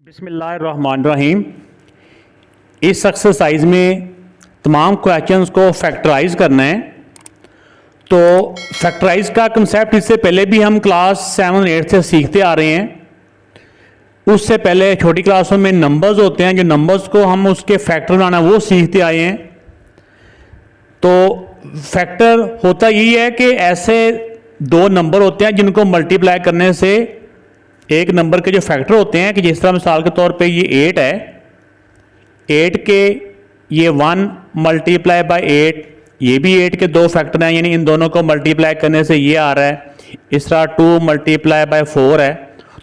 बिस्मिल्लाहिर्रहमानिर्रहीम। इस एक्सरसाइज में तमाम क्वेश्चंस को फैक्टराइज करना है। तो फैक्टराइज का कंसेप्ट इससे पहले भी हम क्लास 7 8 से सीखते आ रहे हैं। उससे पहले छोटी क्लासों में नंबर्स होते हैं, जो नंबर्स को हम उसके फैक्टर बनाना वो सीखते आए हैं। तो फैक्टर होता यही है कि ऐसे दो नंबर होते हैं जिनको मल्टीप्लाई करने से एक नंबर के जो फैक्टर होते हैं, कि जिस तरह मिसाल के तौर पे ये 8 है, 8 के ये 1 मल्टीप्लाई बाय 8, ये भी 8 के दो फैक्टर हैं, यानी इन दोनों को मल्टीप्लाई करने से ये आ रहा है। इस तरह 2 मल्टीप्लाई बाय 4 है,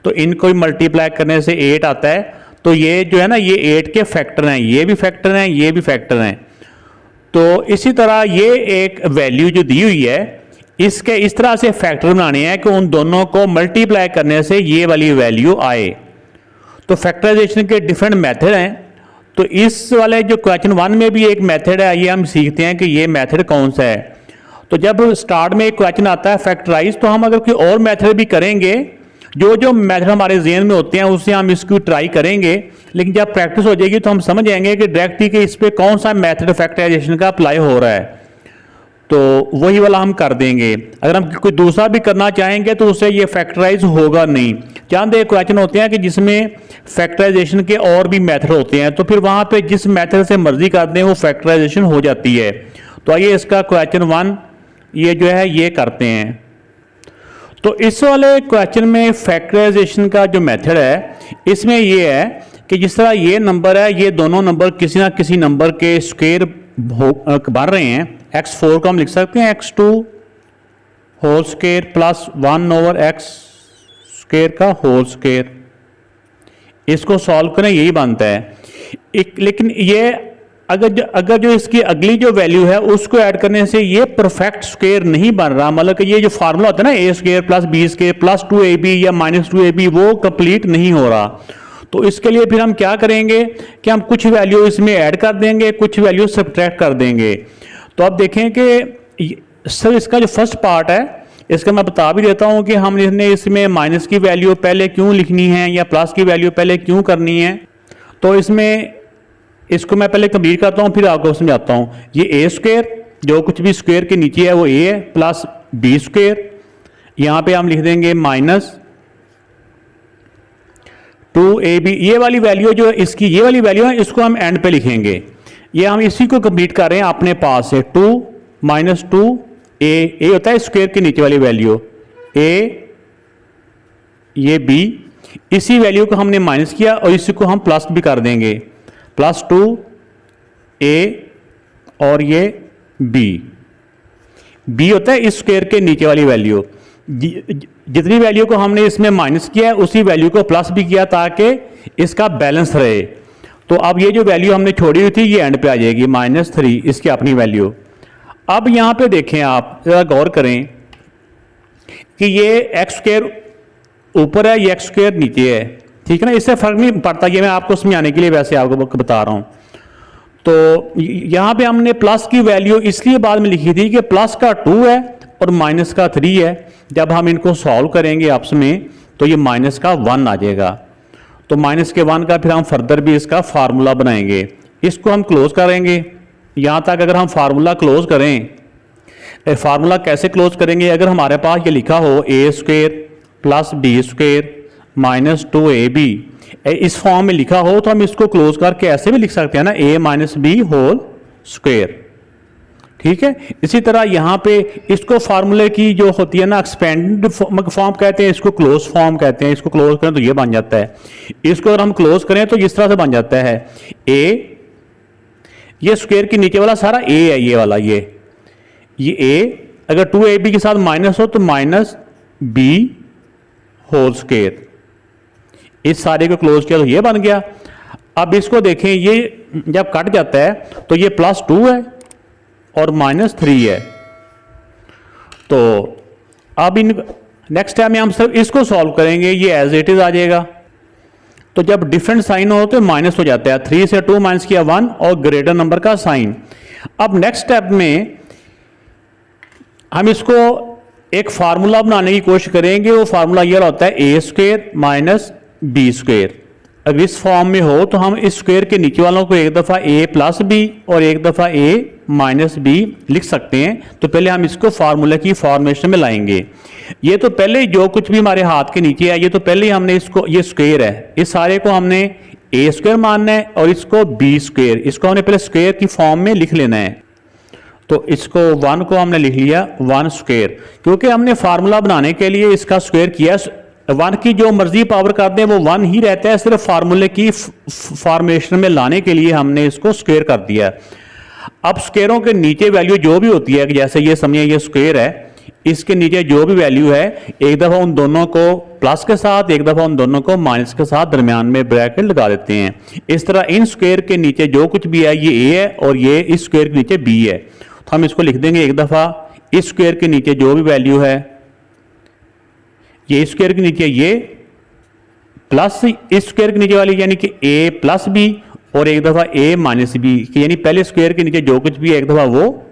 तो इनको मल्टीप्लाई करने से 8 आता है। तो ये जो है ना, ये 8 के फैक्टर हैं, ये भी फैक्टर हैं, ये भी फैक्टर हैं। तो इसी तरह ये एक वैल्यू जो दी हुई है, इसके इस तरह से फैक्टर बनाने हैं कि उन दोनों को मल्टीप्लाई करने से ये वाली वैल्यू आए। तो फैक्टराइजेशन के डिफरेंट मेथड हैं। तो इस वाले जो क्वेश्चन 1 में भी एक मेथड है, ये हम सीखते हैं कि ये मेथड कौन सा है। तो जब स्टार्ट में एक क्वेश्चन आता है फैक्टराइज, तो हम अगर कोई और मेथड भी करेंगे, जो मेथड हमारे ज़हन में होते हैं उससे हम इसको ट्राई करेंगे। लेकिन जब प्रैक्टिस हो जाएगी तो हम समझ जाएंगे कि डायरेक्टली कि इस पर कौन सा मेथड फैक्टराइजेशन का अप्लाई हो रहा है, तो वही वाला हम कर देंगे। अगर हम कोई दूसरा भी करना चाहेंगे तो उससे ये फैक्टराइज होगा नहीं। चंद एक क्वेश्चन होते हैं कि जिसमें फैक्टराइजेशन के और भी मेथड होते हैं, तो फिर वहाँ पे जिस मेथड से मर्जी कर दें वो फैक्टराइजेशन हो जाती है। तो आइए इसका क्वेश्चन 1 ये जो है ये करते हैं। तो इस वाले क्वेश्चन में फैक्टराइजेशन का जो मेथड है, इसमें ये है कि जिस तरह ये नंबर है, ये दोनों नंबर किसी ना किसी नंबर के स्क्वायर बन रहे हैं। x4 को हम लिख सकते हैं x2 whole square plus 1 over x square का होल स्क्वायर। इसको सॉल्व करें, यही बनता है। लेकिन ये अगर जो इसकी अगली जो वैल्यू है उसको ऐड करने से ये परफेक्ट स्क्वायर नहीं बन रहा। मतलब कि ये जो फार्मूला होता है ना, a square plus b square plus 2ab या माइनस 2ab, वो कंप्लीट नहीं हो रहा। तो इसके लिए फिर हम क्या करेंगे कि हम कुछ वैल्यू इसमें ऐड कर देंगे, कुछ वैल्यू सब्ट्रैक्ट कर देंगे। तो अब देखें कि सर इसका जो फर्स्ट पार्ट है, इसका मैं बता भी देता हूं कि हमने इसमें माइनस की वैल्यू पहले क्यों लिखनी है या प्लस की वैल्यू पहले क्यों करनी है। तो इसमें इसको मैं पहले कंप्लीट करता हूं, फिर आपको समझाता हूं। ये ए स्क्वायर, जो कुछ भी स्क्वायर के नीचे है वो ए है, प्लस बी स्क्वायर, यहां पे हम लिख देंगे माइनस 2ab। ये वाली वैल्यू जो इसकी ये वाली वैल्यू है, इसको हम एंड पे लिखेंगे। ये हम इसी को कंप्लीट कर रहे हैं अपने पास से। 2 माइनस 2 ए होता है स्क्वायर के नीचे वाली वैल्यू, ए ये बी। इसी वैल्यू को हमने माइनस किया और इसी को हम प्लस भी कर देंगे, प्लस 2 ए और ये बी होता है इस स्क्वायर के नीचे वाली वैल्यू। जितनी वैल्यू को हमने इसमें माइनस किया है उसी वैल्यू को प्लस भी किया ताकि इसका बैलेंस रहे। तो अब ये जो वैल्यू हमने छोड़ी हुई थी ये एंड पे आ जाएगी, -3 इसकी अपनी वैल्यू। अब यहां पे देखें, आप जरा गौर करें कि ये एक्स स्क्वायर ऊपर है, ये एक्स स्क्वायर नीचे है, ठीक है ना। इससे फर्क नहीं पड़ता, ये मैं आपको समझाने के लिए वैसे आपको बता रहा हूं। तो यहां पे हमने प्लस की वैल्यू इसलिए बाद में लिखी थी कि प्लस का 2 है और माइनस का 3 है। जब हम इनको सॉल्व करेंगे आपस में तो ये माइनस का 1 आ जाएगा। तो माइनस के 1 का फिर हम फर्दर भी इसका फार्मूला बनाएंगे। इसको हम क्लोज करेंगे। यहां तक अगर हम फार्मूला क्लोज करें, फार्मूला कैसे क्लोज करेंगे, अगर हमारे पास ये लिखा हो A square plus B square minus 2ab, इस फॉर्म में लिखा हो तो हम इसको क्लोज करके ऐसे भी लिख सकते हैं ना, a minus b whole square, ठीक है। इसी तरह यहां पे इसको फार्मूले की जो होती है ना एक्सपेंडेड फॉर्म कहते हैं, इसको क्लोज फॉर्म कहते हैं। इसको क्लोज करें तो ये बन जाता है। इसको अगर हम क्लोज करें तो इस तरह से बन जाता है, ए ये स्क्वायर के नीचे वाला सारा ए है, ये वाला ये ए, अगर 2ab के साथ माइनस हो तो माइनस बी होल स्क्वायर। इस सारे को क्लोज किया तो ये बन गया। अब इसको देखें, ये जब कट जाता है तो ये +2 है और -3 है। तो अब इन नेक्स्ट टाइम में हम सिर्फ इसको सॉल्व करेंगे, ये एज इट इज आ जाएगा। तो जब डिफरेंट साइन हो तो माइनस हो जाता है, 3 से 2 माइनस किया 1 और ग्रेटर नंबर का साइन। अब नेक्स्ट स्टेप में हम इसको एक फार्मूला बनाने की कोशिश करेंगे। वो फार्मूला ये होता है ए स्क्वायर माइनस बी स्क्वायर। अगर इस फॉर्म में हो तो हम इस स्क्वायर के नीचे वालों को एक दफ़ा a प्लस बी और एक दफ़ा a माइनस बी लिख सकते हैं। तो पहले हम इसको फार्मूला की फॉर्मेशन में लाएंगे। ये तो पहले जो कुछ भी हमारे हाथ के नीचे है ये तो पहले ही हमने इसको, ये स्क्वायर है, इस सारे को हमने a स्क्वायर मानना है और इसको b स्क्वायर, इसको हमने पहले स्क्वायर की फॉर्म में लिख लेना है। तो इसको 1 को हमने लिख लिया 1 स्क्वायर, क्योंकि हमने फार्मूला बनाने के लिए इसका स्क्वायर किया। 1 की जो मर्जी पावर कर दें वो 1 ही रहता है, सिर्फ फार्मूले की फॉर्मेशन में लाने के लिए हमने इसको स्क्वायर कर दिया। अब स्क्वायरों के नीचे वैल्यू जो भी होती है, जैसे ये समझिए ये स्क्वायर है, इसके नीचे जो भी वैल्यू है एक दफ़ा उन दोनों को प्लस के साथ, एक दफ़ा उन दोनों को माइनस के साथ दरमियान में ब्रैकेट लगा देते हैं। इस तरह इन स्क्वायर के नीचे जो कुछ भी है ये a है और ये इस स्क्वायर के नीचे b है। तो हम इसको लिख देंगे एक दफ़ा इस स्क्वायर के नीचे जो भी वैल्यू है, ये स्क्वायर के नीचे ये प्लस इस स्क्वायर के नीचे वाली यानी कि a प्लस बी और एक दफ़ा a माइनस बी, यानी पहले स्क्वायर के नीचे जो कुछ भी है एक दफ़ा वो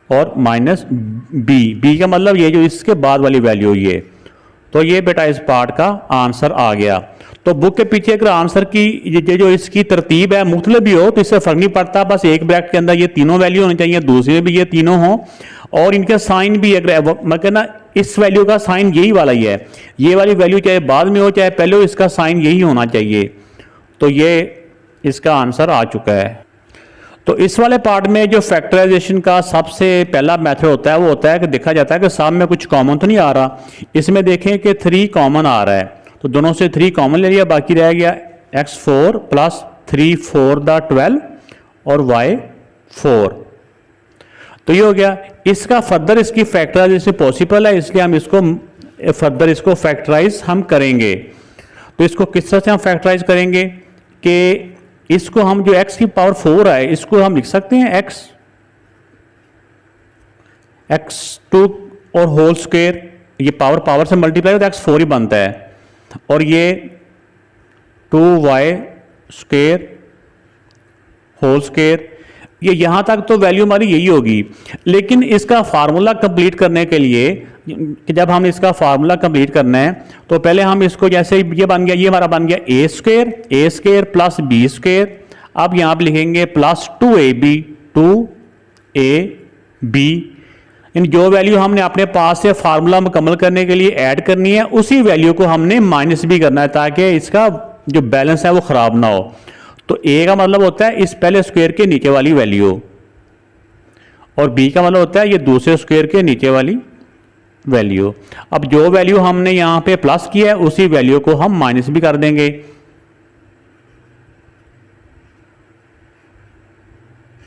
और माइनस बी का मतलब ये जो इसके बाद वाली वैल्यू ये। तो ये बेटा इस पार्ट का आंसर आ गया। तो बुक के पीछे अगर आंसर की ये जो इसकी तरतीब है मुख्तलिफ भी हो तो इससे फर्क नहीं पड़ता, बस एक ब्रैकेट के अंदर ये तीनों वैल्यू होनी चाहिए, दूसरे में भी ये तीनों हों और इनके साइन भी, अगर मैं कहना इस वैल्यू का साइन यही वाला ही है, ये वाली वैल्यू चाहे बाद में हो चाहे पहले हो, इसका साइन यही होना चाहिए। तो ये इसका आंसर आ चुका है। तो इस वाले पार्ट में जो फैक्टराइजेशन का सबसे पहला मेथड होता है वो होता है कि देखा जाता है कि सामने में कुछ कॉमन तो नहीं आ रहा। इसमें देखें कि 3 कॉमन आ रहा है, तो दोनों से 3 कॉमन ले लिया, बाकी रह गया x4 प्लस 3 4 द 12 और y4। तो ये हो गया। इसका फर्दर इसकी फैक्टराइजेशन पॉसिबल है, इसलिए हम इसको फर्दर इसको फैक्टराइज हम करेंगे। तो इसको किस तरह से हम फैक्टराइज करेंगे कि इसको हम जो x की पावर 4 है इसको हम लिख सकते हैं x2 और होल स्क्वायर, ये पावर से मल्टीप्लाई होता है x4 ही बनता है, और ये 2y स्क्वायर होल स्क्वायर। ये यहां तक तो वैल्यू हमारी यही होगी, लेकिन इसका फार्मूला कंप्लीट करने के लिए कि जब हम इसका फार्मूला कंप्लीट करना है तो पहले हम इसको, जैसे ये बन गया, ये हमारा बन गया a square plus b square. अब यहां पर लिखेंगे प्लस 2ab इन जो वैल्यू हमने अपने पास से फार्मूला मुकम्मल करने के लिए ऐड करनी है उसी वैल्यू को हमने माइनस भी करना है ताकि इसका जो बैलेंस है वो खराब ना हो। तो a का मतलब होता है इस पहले स्क्वायर के नीचे वाली वैल्यू और b का मतलब होता है ये दूसरे स्क्वायर के नीचे वाली वैल्यू। अब जो वैल्यू हमने यहां पे प्लस किया है उसी वैल्यू को हम माइनस भी कर देंगे,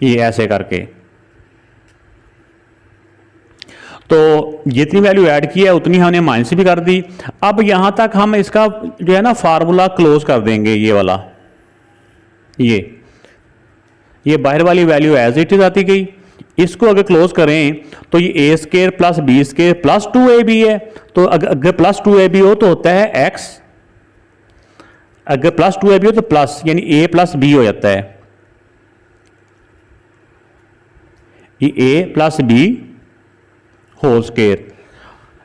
ये ऐसे करके। तो जितनी वैल्यू ऐड की है उतनी हमने माइनस भी कर दी। अब यहां तक हम इसका जो है ना फार्मूला क्लोज कर देंगे, ये वाला, ये बाहर वाली वैल्यू एज इट इज आती गई। इसको अगर क्लोज करें तो ये a square plus b square plus 2ab है। तो अगर प्लस 2ab हो तो होता है x, अगर प्लस 2ab हो तो प्लस यानी a प्लस b हो जाता है, ये a plus b whole square.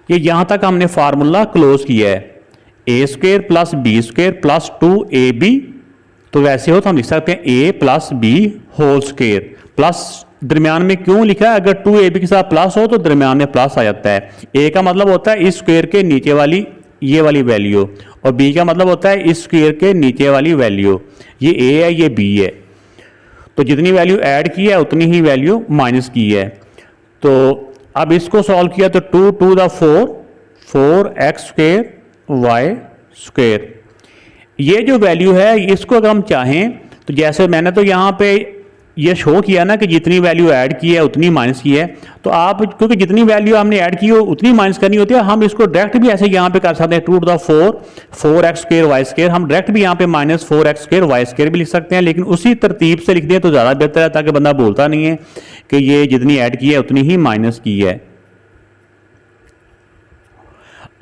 ये यहां तक हमने फार्मूला क्लोज किया है, a square plus b square plus 2ab। तो वैसे हो तो हम लिख सकते हैं a plus b whole square. Plus दरमियान में क्यों लिखा है, अगर 2ab के साथ प्लस हो तो दरमियान में प्लस आ जाता है। a का मतलब होता है इस स्क्वायर के नीचे वाली ये वाली वैल्यू और b का मतलब होता है इस स्क्वायर के नीचे वाली वैल्यू। ये a है ये b है, तो जितनी वैल्यू ऐड की है उतनी ही वैल्यू माइनस की है। तो अब इसको सॉल्व किया तो 2 to the 4x square y square. ये जो वैल्यू है इसको अगर हम चाहें तो जैसे मैंने तो यहाँ पे ये शो किया ना कि जितनी वैल्यू ऐड की है उतनी माइनस की है, तो आप क्योंकि जितनी वैल्यू हमने ऐड की हो उतनी माइनस करनी होती है, हम इसको डायरेक्ट भी ऐसे यहाँ पे कर सकते हैं 2 to the 4x square y square. हम डायरेक्ट भी यहाँ पे minus 4x square y square भी लिख सकते हैं, लेकिन उसी तरतीब से लिख दें तो ज़्यादा बेहतर है ताकि बंदा बोलता नहीं है कि ये जितनी ऐड की है उतनी ही माइनस की है।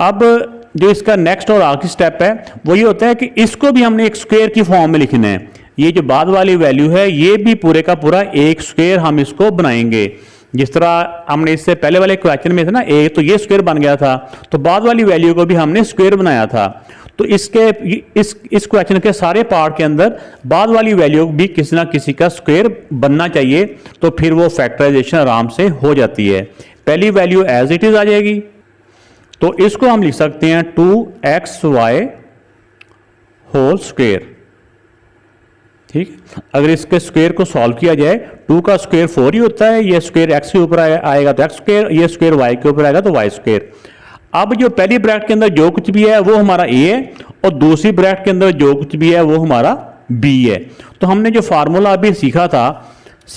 अब जो इसका नेक्स्ट और आखिरी स्टेप है वो ये होता है कि इसको भी हमने एक स्क्वायर की फॉर्म में लिखना है। ये जो बाद वाली वैल्यू है ये भी पूरे का पूरा एक स्क्वायर हम इसको बनाएंगे। जिस तरह हमने इससे पहले वाले क्वेश्चन में था ना, एक तो ये स्क्वायर बन गया था, तो बाद वाली वैल्यू को भी हमने स्क्वायर बनाया था। तो इस क्वेश्चन के सारे पार्ट के अंदर बाद वाली वैल्यू भी किसी ना किसी का स्क्वायर बनना चाहिए, तो फिर वो फैक्टराइजेशन आराम से हो जाती है। पहली वैल्यू एज इट इज आ जाएगी, तो इसको हम लिख सकते हैं 2xy होल स्क्वायर। ठीक, अगर इसके स्क्वायर को सॉल्व किया जाए, 2 का स्क्वायर 4 ही होता है, ये स्क्वायर x के ऊपर आएगा तो x स्क्वायर, ये स्क्वायर y के ऊपर आएगा तो y स्क्वायर। अब जो पहली ब्रैकेट के अंदर जो कुछ भी है वो हमारा a है, और दूसरी ब्रैकेट के अंदर जो कुछ भी है वो हमारा b है। तो हमने जो फार्मूला अभी सीखा था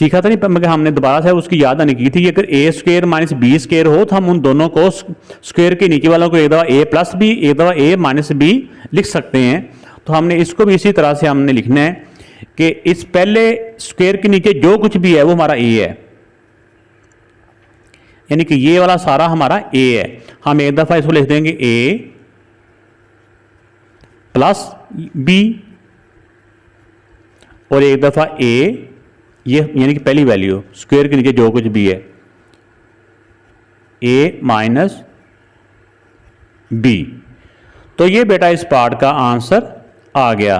नहीं, मगर हमने दोबारा से उसकी याद आने की थी, अगर a square minus b square हो तो हम उन दोनों को स्क्वायर के नीचे वालों को एक दफ़ा a प्लस बी, एक दफ़ा a माइनस बी लिख सकते हैं। तो हमने इसको भी इसी तरह से हमने लिखना है कि इस पहले स्क्वायर के नीचे जो कुछ भी है वो हमारा a है, यानी कि ये वाला सारा हमारा a है। हम एक दफा इसको लिख देंगे a प्लस b, और एक दफा a, ये यानी कि पहली वैल्यू स्क्वायर के नीचे जो कुछ भी है a माइनस b। तो ये बेटा इस पार्ट का आंसर आ गया।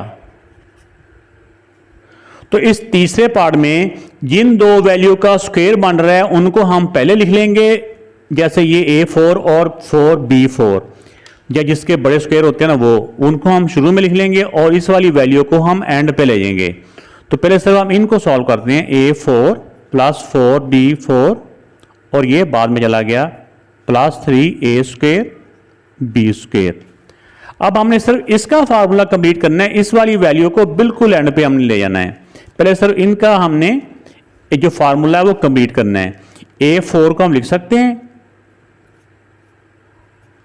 तो इस तीसरे पार्ट में जिन दो वैल्यू का स्क्वायर बन रहा है उनको हम पहले लिख लेंगे, जैसे ये a4 और 4b4, या जिसके बड़े स्क्वायर होते हैं ना वो, उनको हम शुरू में लिख लेंगे और इस वाली वैल्यू को हम एंड पे ले जाएंगे। तो पहले सर हम इनको सॉल्व करते हैं, a4 प्लस 4b4, और ये बाद में चला गया plus 3a square b square. अब हमने सिर्फ इसका फार्मूला कंप्लीट करना है, इस वाली वैल्यू को बिल्कुल एंड पे हमने ले जाना है। पहले सर इनका हमने जो फार्मूला है वो कंप्लीट करना है। a4 को हम लिख सकते हैं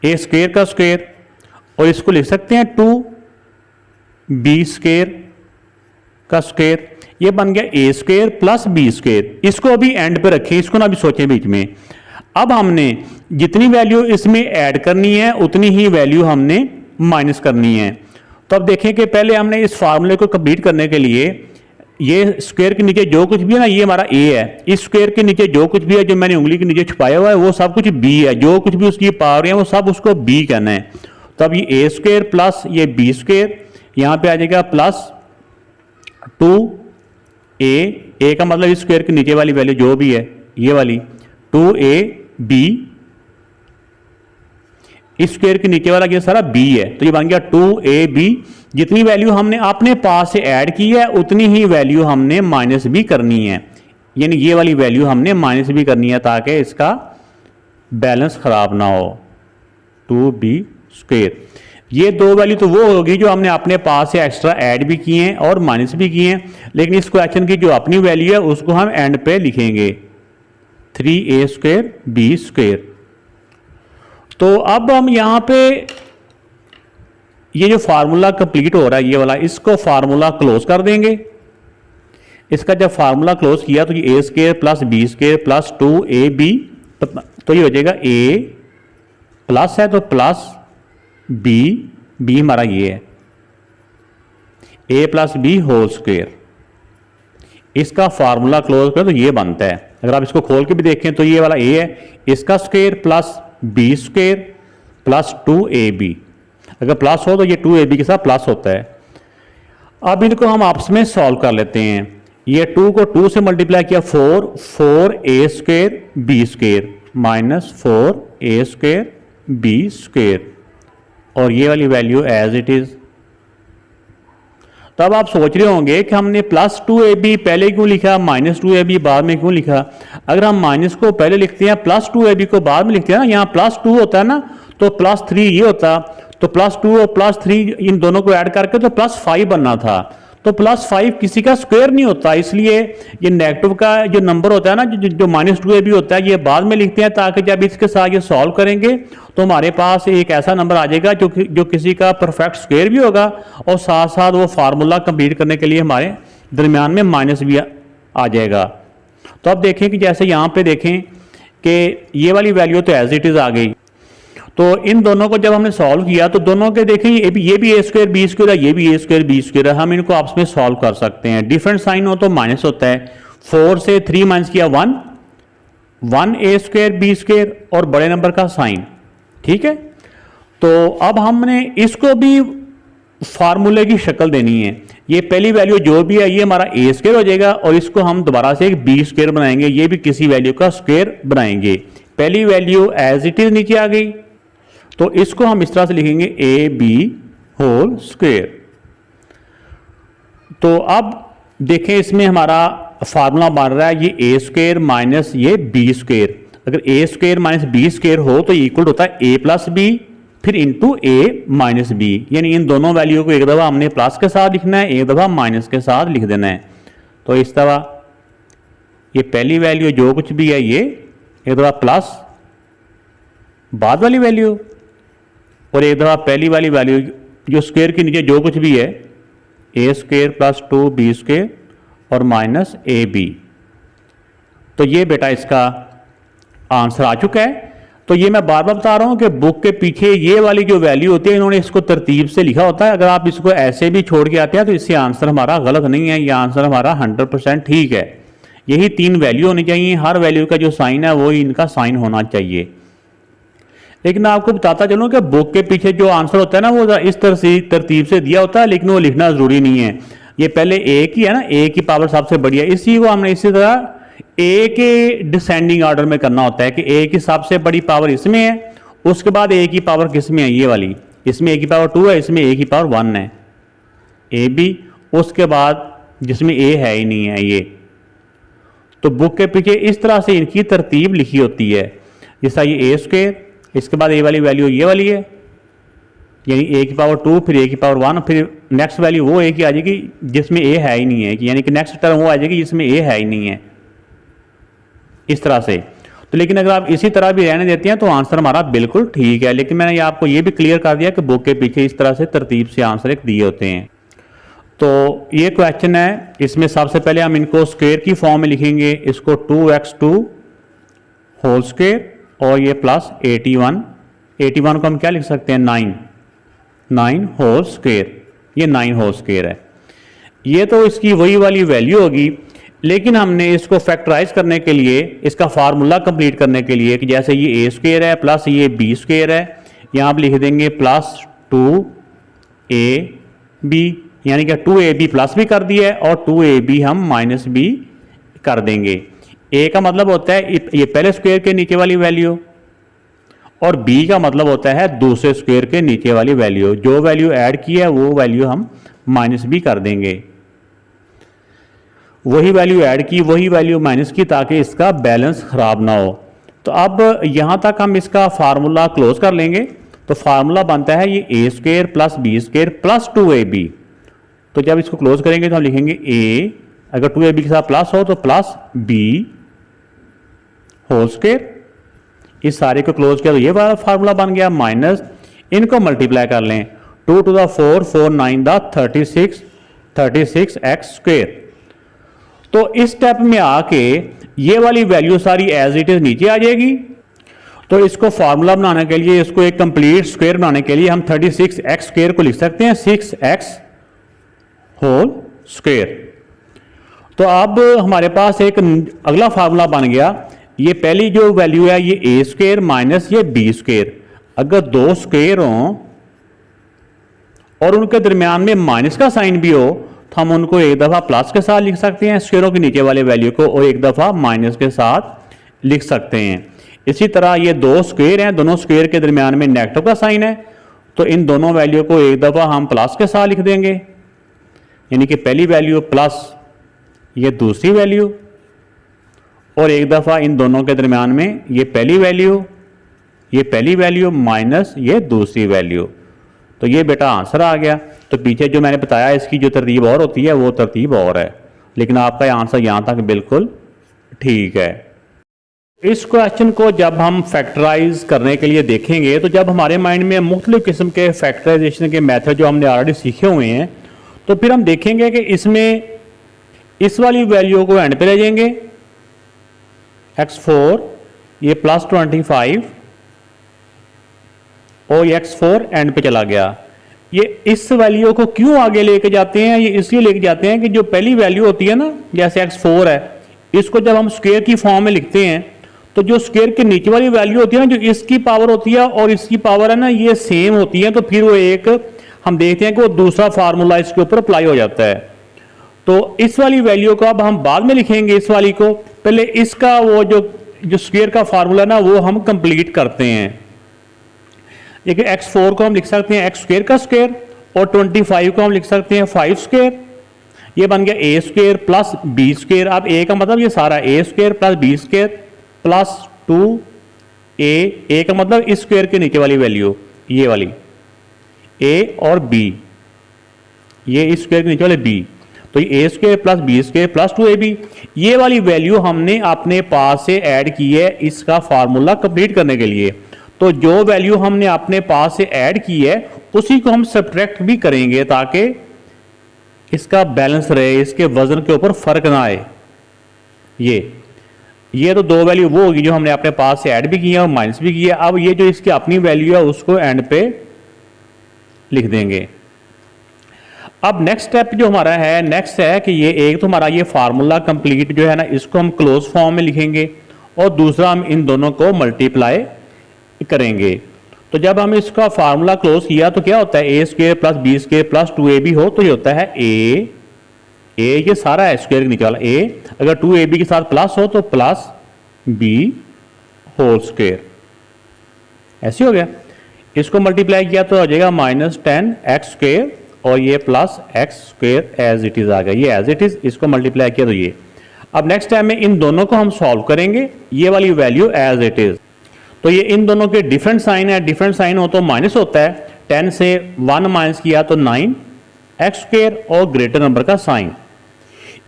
a स्क्वायर का स्क्वायर, और इसको लिख सकते हैं 2b स्क्वायर का स्क्वायर। ये बन गया a square plus b square. इसको अभी एंड पे रखें, इसको ना अभी सोचें बीच में। अब हमने जितनी वैल्यू इसमें ऐड करनी है उतनी ही वैल्यू हमने माइनस करनी है। तो अब देखें कि पहले हमने इस फार्मूले को कंप्लीट करने के लिए ये स्क्वायर के नीचे जो कुछ भी है ना, ये हमारा a है, इस स्क्वायर के नीचे जो कुछ भी है जो मैंने उंगली के नीचे छुपाया हुआ है वो सब कुछ b है, जो कुछ भी उसकी पावर है वो सब उसको b कहना है। तो अब ये a स्क्वायर प्लस ये b स्क्वायर, यहाँ पे आ जाएगा प्लस 2a का मतलब इस स्क्वायर के नीचे वाली वैल्यू जो भी है ये वाली 2ab, इस स्क्वायर के नीचे वाला ये सारा b है, तो ये बन गया 2ab। जितनी वैल्यू हमने अपने पास से ऐड की है उतनी ही वैल्यू हमने माइनस भी करनी है, यानी ये वाली वैल्यू हमने माइनस भी करनी है ताकि इसका बैलेंस खराब ना हो। 2b स्क्वायर, ये दो वैल्यू तो वो होगी जो हमने अपने पास से एक्स्ट्रा ऐड भी किए हैं और माइनस भी किए हैं, लेकिन इस क्वेश्चन की जो अपनी वैल्यू है उसको हम एंड पे लिखेंगे 3a स्क्वायर b स्क्वायर। तो अब हम यहाँ पे ये जो फार्मूला कंप्लीट हो रहा है ये वाला, इसको फार्मूला क्लोज कर देंगे। इसका जब फार्मूला क्लोज किया तो ये a square plus b square plus 2ab, तो ये हो जाएगा a प्लस है तो प्लस b हमारा ये है a plus b whole square. इसका फार्मूला क्लोज करें तो ये बनता है। अगर आप इसको खोल के भी देखें तो ये वाला a है, इसका square plus b square plus 2ab, अगर प्लस हो तो ये 2ab के साथ प्लस होता है। अब इनको हम आपस में सॉल्व कर लेते हैं। ये 2 को 2 से मल्टीप्लाई किया 4a square b square minus 4a square b square, और ये वाली वैल्यू एज इट इज। तब आप सोच रहे होंगे कि हमने प्लस 2ab पहले क्यों लिखा, माइनस 2ab बाद में क्यों लिखा। अगर हम माइनस को पहले लिखते हैं प्लस 2ab को बाद में लिखते हैं ना, यहाँ प्लस 2 होता है ना तो प्लस 3 ये होता, तो प्लस 2 और प्लस 3 इन दोनों को ऐड करके तो प्लस 5 बनना था। तो प्लस 5 किसी का स्क्वायर नहीं होता, इसलिए ये नेगेटिव का जो नंबर होता है ना, जो माइनस 2ab होता है, ये बाद में लिखते हैं ताकि जब इसके साथ ये सॉल्व करेंगे तो हमारे पास एक ऐसा नंबर आ जाएगा जो किसी का परफेक्ट स्क्वायर भी होगा, और साथ साथ वो फार्मूला कंप्लीट करने के लिए हमारे दरमियान में माइनस भी आ जाएगा। तो अब देखें कि जैसे यहाँ पे देखें कि ये वाली वैल्यू तो एज इट इज आ गई, तो इन दोनों को जब हमने सॉल्व किया तो दोनों के देखें ये भी a स्क्वायर b स्क्वायर है, ये भी a स्क्वायर b स्क्वायर है, हम इनको आपस में सॉल्व कर सकते हैं। डिफरेंट साइन हो तो माइनस होता है, 4 से 3 माइनस किया 1a स्क्वायर b स्क्वायर और बड़े नंबर का साइन, ठीक है। तो अब हमने इसको भी फार्मूले की शक्ल देनी है। ये पहली वैल्यू जो भी है ये हमारा ए स्क्वायर हो जाएगा और इसको हम दोबारा से एक बी स्क्वायर बनाएंगे, ये भी किसी वैल्यू का स्क्वायर बनाएंगे। पहली वैल्यू एज इट इज नीचे आ गई तो इसको हम इस तरह से लिखेंगे ए बी होल स्क्वायर। तो अब देखें इसमें हमारा फार्मूला बन रहा है ये ए स्क्वायर माइनस ये बी स्क्वायर। अगर ए स्क्वायर माइनस बी स्क्वायर हो तो इक्वल होता है ए प्लस बी फिर इंटू ए माइनस बी, यानी इन दोनों वैल्यू को एक दफ़ा हमने प्लस के साथ लिखना है, एक दफ़ा माइनस के साथ लिख देना है। तो इस तरह ये पहली वैल्यू जो कुछ भी है ये एक दफ़ा प्लस बाद वाली वैल्यू और एक दफ़ा पहली वाली वैल्यू जो स्क्वायर के नीचे जो कुछ भी है ए स्क्वायर प्लस 2b स्क्वायर और माइनस ए बी। तो ये बेटा इसका आंसर आ चुका है। तो ये मैं बार बार बता रहा हूं कि बुक के पीछे ये वाली जो वैल्यू होती है इन्होंने इसको तरतीब से लिखा होता है। अगर आप इसको ऐसे भी छोड़ के आते हैं तो इससे आंसर हमारा गलत नहीं है, ये आंसर हमारा 100% ठीक है। यही 3 वैल्यू होनी चाहिए, हर वैल्यू का जो साइन है वो इनका साइन होना चाहिए। लेकिन मैं आपको बताता चलूं कि बुक के पीछे जो आंसर होता है ना वो इस तरतीब से दिया होता है, लेकिन वो लिखना जरूरी नहीं है। ये पहले ए की है ना, ए की पावर सबसे बड़ी है, इसी को हमने इसी तरह ए के डिसेंडिंग ऑर्डर में करना होता है कि ए की सबसे बड़ी पावर इसमें है, उसके बाद ए की पावर किस में है, ये वाली, इसमें ए की पावर 2 है, इसमें ए की पावर 1 है, ए बी, उसके बाद जिसमें ए है ही नहीं है ये। तो बुक के पीछे इस तरह से इनकी तरतीब लिखी होती है, जैसा ये ए स्क्वायर, इसके बाद ए वाली वैल्यू ये वाली है, यानी ए की पावर 2 फिर ए की पावर 1, फिर नेक्स्ट वैल्यू वो ए की आ जाएगी जिसमें ए है ही नहीं है, यानी कि नेक्स्ट टर्म वो आ जाएगी जिसमें ए है ही नहीं है, इस तरह से। तो लेकिन अगर आप इसी तरह भी रहने देते हैं तो आंसर हमारा बिल्कुल ठीक है। लेकिन मैंने आपको ये भी क्लियर कर दिया कि बुक के पीछे इस तरह से तरतीब से आंसर एक दिए होते हैं। तो ये क्वेश्चन है, इसमें सबसे पहले हम इनको स्क्वायर की फॉर्म में लिखेंगे, इसको 2x2 होल स्क्वायर और ये प्लस 81 को हम क्या लिख सकते हैं 9 होल स्क्वायर, ये 9 होल स्क्वायर है। ये तो इसकी वही वाली वैल्यू होगी, लेकिन हमने इसको फैक्टराइज करने के लिए, इसका फार्मूला कंप्लीट करने के लिए कि जैसे ये ए स्क्वायर है प्लस ये बी स्क्वायर है, यहाँ आप लिख देंगे प्लस 2ab, यानी कि 2ab प्लस भी कर दिया है और 2ab हम माइनस भी कर देंगे। ए का मतलब होता है ये पहले स्क्वायर के नीचे वाली वैल्यू और बी का मतलब होता है दूसरे स्क्वायर के नीचे वाली वैल्यू। जो वैल्यू ऐड की है वो वैल्यू हम माइनस भी कर देंगे, वही वैल्यू ऐड की वही वैल्यू माइनस की, ताकि इसका बैलेंस खराब ना हो। तो अब यहां तक हम इसका फार्मूला क्लोज कर लेंगे। तो फार्मूला बनता है ये A square plus B square plus 2ab। तो जब इसको क्लोज करेंगे तो हम लिखेंगे ए, अगर 2ab के साथ प्लस हो तो प्लस बी होल स्क्वायर, इस सारे को क्लोज किया तो ये वाला फार्मूला बन गया, माइनस इनको मल्टीप्लाई कर लें 2 to the 4 4 9 the 36x square. तो इस स्टेप में आके ये वाली वैल्यू सारी एज इट इज नीचे आ जाएगी। तो इसको फार्मूला बनाने के लिए, इसको एक कंप्लीट स्क्वायर बनाने के लिए हम 36x स्क्वायर को लिख सकते हैं 6x होल स्क्वायर। तो अब हमारे पास एक अगला फार्मूला बन गया, ये पहली जो वैल्यू है ये ए स्क्वायर माइनस ये बी स्क्वायर। अगर दो स्क्वायर हों और उनके दरमियान में माइनस का साइन भी हो तो हम उनको एक दफ़ा प्लस के साथ लिख सकते हैं स्क्वायरों के नीचे वाले वैल्यू को, और एक दफ़ा माइनस के साथ लिख सकते हैं। इसी तरह ये दो स्क्वायर हैं, दोनों स्क्वायर के दरमियान में नेगेटिव का साइन है, तो इन दोनों वैल्यू को एक दफ़ा हम प्लस के साथ लिख देंगे, यानी कि पहली वैल्यू प्लस ये दूसरी वैल्यू, और एक दफ़ा इन दोनों के दरमियान में ये पहली वैल्यू माइनस ये दूसरी वैल्यू। तो ये बेटा आंसर आ गया। तो पीछे जो मैंने बताया इसकी जो तरतीब और होती है वो तरतीब और है, लेकिन आपका आंसर यहाँ तक बिल्कुल ठीक है। इस क्वेश्चन को जब हम फैक्टराइज करने के लिए देखेंगे तो जब हमारे माइंड में मुख्तलिफ किस्म के फैक्टराइजेशन के मेथड जो हमने ऑलरेडी सीखे हुए हैं, तो फिर हम देखेंगे कि इसमें इस वाली वैल्यू को एंड पे ले जाएंगे x4, ये प्लस 25 और x4 एंड पे चला गया। ये इस वैल्यू को क्यों आगे लेके जाते हैं, ये इसलिए लेके जाते हैं कि जो पहली वैल्यू होती है ना, जैसे x4 है, इसको जब हम स्क्वायर की फॉर्म में लिखते हैं तो जो स्क्वायर के नीचे वाली वैल्यू होती है ना, जो इसकी पावर होती है और इसकी पावर है ना, ये सेम होती है, तो फिर वो एक हम देखते हैं कि वो दूसरा फार्मूला इसके ऊपर अप्लाई हो जाता है। तो इस वाली वैल्यू को अब हम बाद में लिखेंगे, इस वाली को पहले इसका वो जो स्क्वायर का फार्मूला ना वो हम कंप्लीट करते हैं। देखिए x4 को हम लिख सकते हैं x स्क्वायर का स्क्वायर और 25 को हम लिख सकते हैं 5 स्क्वायर। ये बन गया a square plus b square. अब a का मतलब ये सारा a square plus b square plus 2a का मतलब इस स्क्वायर के नीचे वाली वैल्यू ये वाली a और b, ये इस स्क्वायर के नीचे वाले b, तो ये a square plus b square plus 2ab, ये वाली वैल्यू हमने अपने पास से ऐड की है इसका फार्मूला कंप्लीट करने के लिए। तो जो वैल्यू हमने अपने पास से ऐड की है उसी को हम सब्ट्रैक्ट भी करेंगे ताकि इसका बैलेंस रहे, इसके वजन के ऊपर फर्क ना आए। ये तो दो वैल्यू वो होगी जो हमने अपने पास से ऐड भी की है और माइनस भी की है। अब ये जो इसकी अपनी वैल्यू है उसको एंड पे लिख देंगे। अब नेक्स्ट स्टेप जो हमारा है नेक्स्ट है कि ये एक तो हमारा ये फार्मूला कंप्लीट जो है ना इसको हम क्लोज फॉर्म में लिखेंगे और दूसरा हम इन दोनों को मल्टीप्लाई करेंगे। तो जब हम इसका फार्मूला क्लोज किया तो क्या होता है a square plus b square plus 2ab हो तो ये होता है a ये सारा है स्क्वायर के नीचे वाला a, अगर 2ab के साथ प्लस हो तो प्लस b होल स्क्वायर, ऐसे हो गया। इसको मल्टीप्लाई किया तो आ जाएगा -10x स्क्वायर और ये plus x square as it is आ गया, ये एज इट इज, इसको मल्टीप्लाई किया तो ये। अब नेक्स्ट टाइम में इन दोनों को हम सॉल्व करेंगे, ये वाली वैल्यू एज इट इज। तो ये इन दोनों के डिफरेंट साइन है, डिफरेंट साइन हो तो माइनस होता है, 10 से 1 माइनस किया तो 9x स्क्वायर और ग्रेटर नंबर का साइन।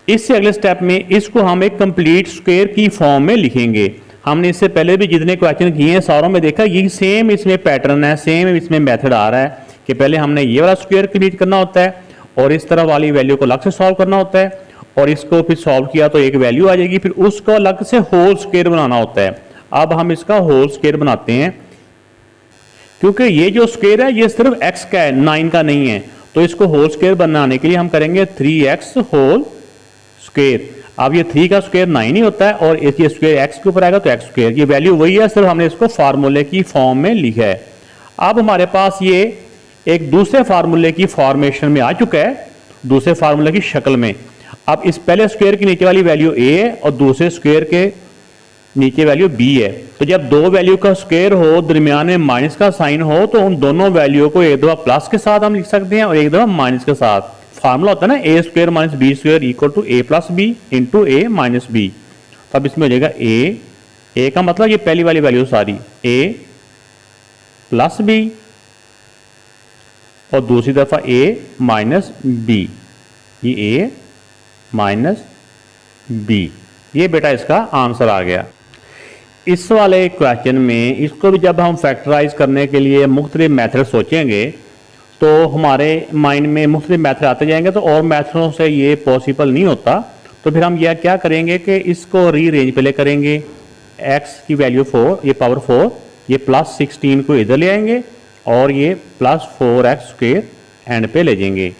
इससे अगले स्टेप में इसको हम एक कंप्लीट स्क्वायर की फॉर्म में लिखेंगे। हमने इससे पहले भी जितने क्वेश्चन किए हैं सारों में देखा ये सेम इसमें पैटर्न है, सेम इसमें मेथड आ रहा है कि पहले हमने ये वाला स्क्वायर क्रिएट करना होता है और इस तरह वाली वैल्यू को अलग से सॉल्व करना होता है और इसको फिर सॉल्व किया तो एक वैल्यू आ जाएगी, फिर उसको अलग से होल स्क्वायर बनाना होता है। अब हम इसका होल स्क्वायर बनाते हैं क्योंकि ये जो स्क्वायर है ये सिर्फ x का है, 9 का नहीं है। तो इसको होल स्क्वायर बनाने के लिए हम करेंगे 3x होल स्क्वायर। अब ये 3 का स्क्वायर 9 ही होता है और ये स्क्वायर x के ऊपर आएगा तो x स्क्वायर, ये वैल्यू वही है, सिर्फ हमने इसको फार्मूले की फॉर्म में लिखा है। अब हमारे पास ये एक दूसरे फार्मूले की फॉर्मेशन में आ चुका है, दूसरे फार्मूले की शक्ल में। अब इस पहले स्क्वायर के नीचे वाली वैल्यू a है और दूसरे स्क्वायर के नीचे वैल्यू b है। तो जब दो वैल्यू का स्क्वायर हो, दरमियान में माइनस का साइन हो, तो उन दोनों वैल्यू को एक दफा प्लस के साथ हम लिख सकते हैं और एक दफा माइनस के साथ। फार्मूला होता है ना a square minus b square equal to a plus b into a minus b। तो अब इसमें हो जाएगा a का मतलब ये पहली वाली वैल्यू सारी a प्लस b और दूसरी दफा a माइनस b, ये a माइनस b, ये बेटा इसका आंसर आ गया। इस वाले क्वेश्चन में इसको भी जब हम फैक्टराइज करने के लिए मुख्तलिफ मेथड सोचेंगे तो हमारे माइंड में मुख्तलिफ मेथड आते जाएंगे, तो और मेथडों से ये पॉसिबल नहीं होता। तो फिर हम यह क्या करेंगे कि इसको रीअरेंज पहले करेंगे, x की वैल्यू 4, ये पावर 4, ये प्लस 16 को इधर ले आएंगे और ये प्लस 4x स्क्वायर एंड पे ले जाएंगे।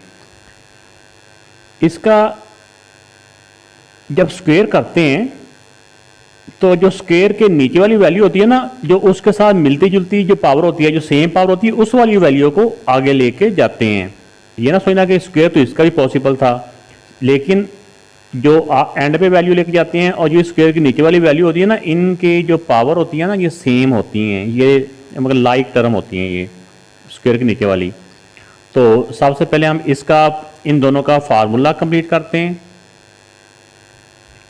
इसका जब स्क्वायर करते हैं तो जो स्क्वायर के नीचे वाली वैल्यू होती है ना, जो उसके साथ मिलती जुलती जो पावर होती है, जो सेम पावर होती है, उस वाली वैल्यू को आगे लेके जाते हैं। ये ना सोचना कि स्क्वायर तो इसका भी पॉसिबल था, लेकिन जो एंड पे वैल्यू लेके जाते हैं और जो स्क्वायर की नीचे वाली वैल्यू होती है ना, इनकी जो पावर होती है ना ये सेम होती हैं, ये मतलब लाइक टर्म होती हैं ये स्क्वायर के नीचे वाली। तो सबसे पहले हम इसका इन दोनों का फार्मूला कंप्लीट करते हैं,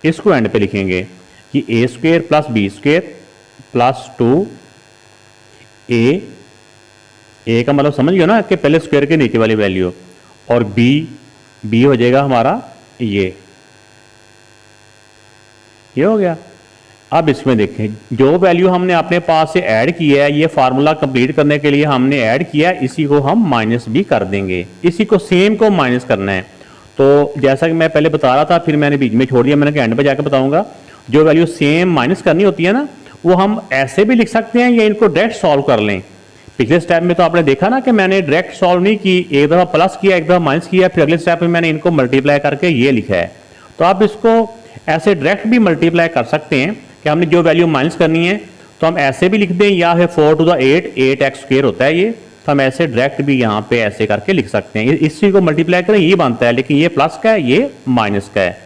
इसको एंड पे लिखेंगे कि a square plus b square plus 2a का मतलब समझ गया ना कि पहले स्क्वायर के नीचे वाली वैल्यू और b हो जाएगा हमारा ये हो गया। अब इसमें देखें जो वैल्यू हमने अपने पास से ऐड की है, ये फार्मूला कंप्लीट करने के लिए हमने ऐड किया, इसी को हम माइनस भी कर देंगे, इसी को सेम को माइनस करना है। तो जैसा कि मैं पहले बता रहा था फिर मैंने बीच में छोड़ दिया, मैंने एंड पे जाकर बताऊंगा। जो वैल्यू सेम माइनस करनी होती है ना, वो हम ऐसे भी लिख सकते हैं या इनको डायरेक्ट सॉल्व कर लें। पिछले स्टेप में तो आपने देखा ना कि मैंने डायरेक्ट सॉल्व नहीं की, एक दफ़ा प्लस किया एक दफ़ा माइनस किया, फिर अगले स्टेप में मैंने इनको मल्टीप्लाई करके ये लिखा है। तो आप इसको ऐसे डायरेक्ट भी मल्टीप्लाई कर सकते हैं कि हमने जो वैल्यू माइनस करनी है तो हम ऐसे भी लिख दें, या है 4 टू द 8 8x स्क्वायर होता है ये, तो हम ऐसे डायरेक्ट भी यहाँ पे ऐसे करके लिख सकते हैं। इस चीज़ को मल्टीप्लाई करें ये बनता है, लेकिन ये प्लस का है, ये माइनस का है।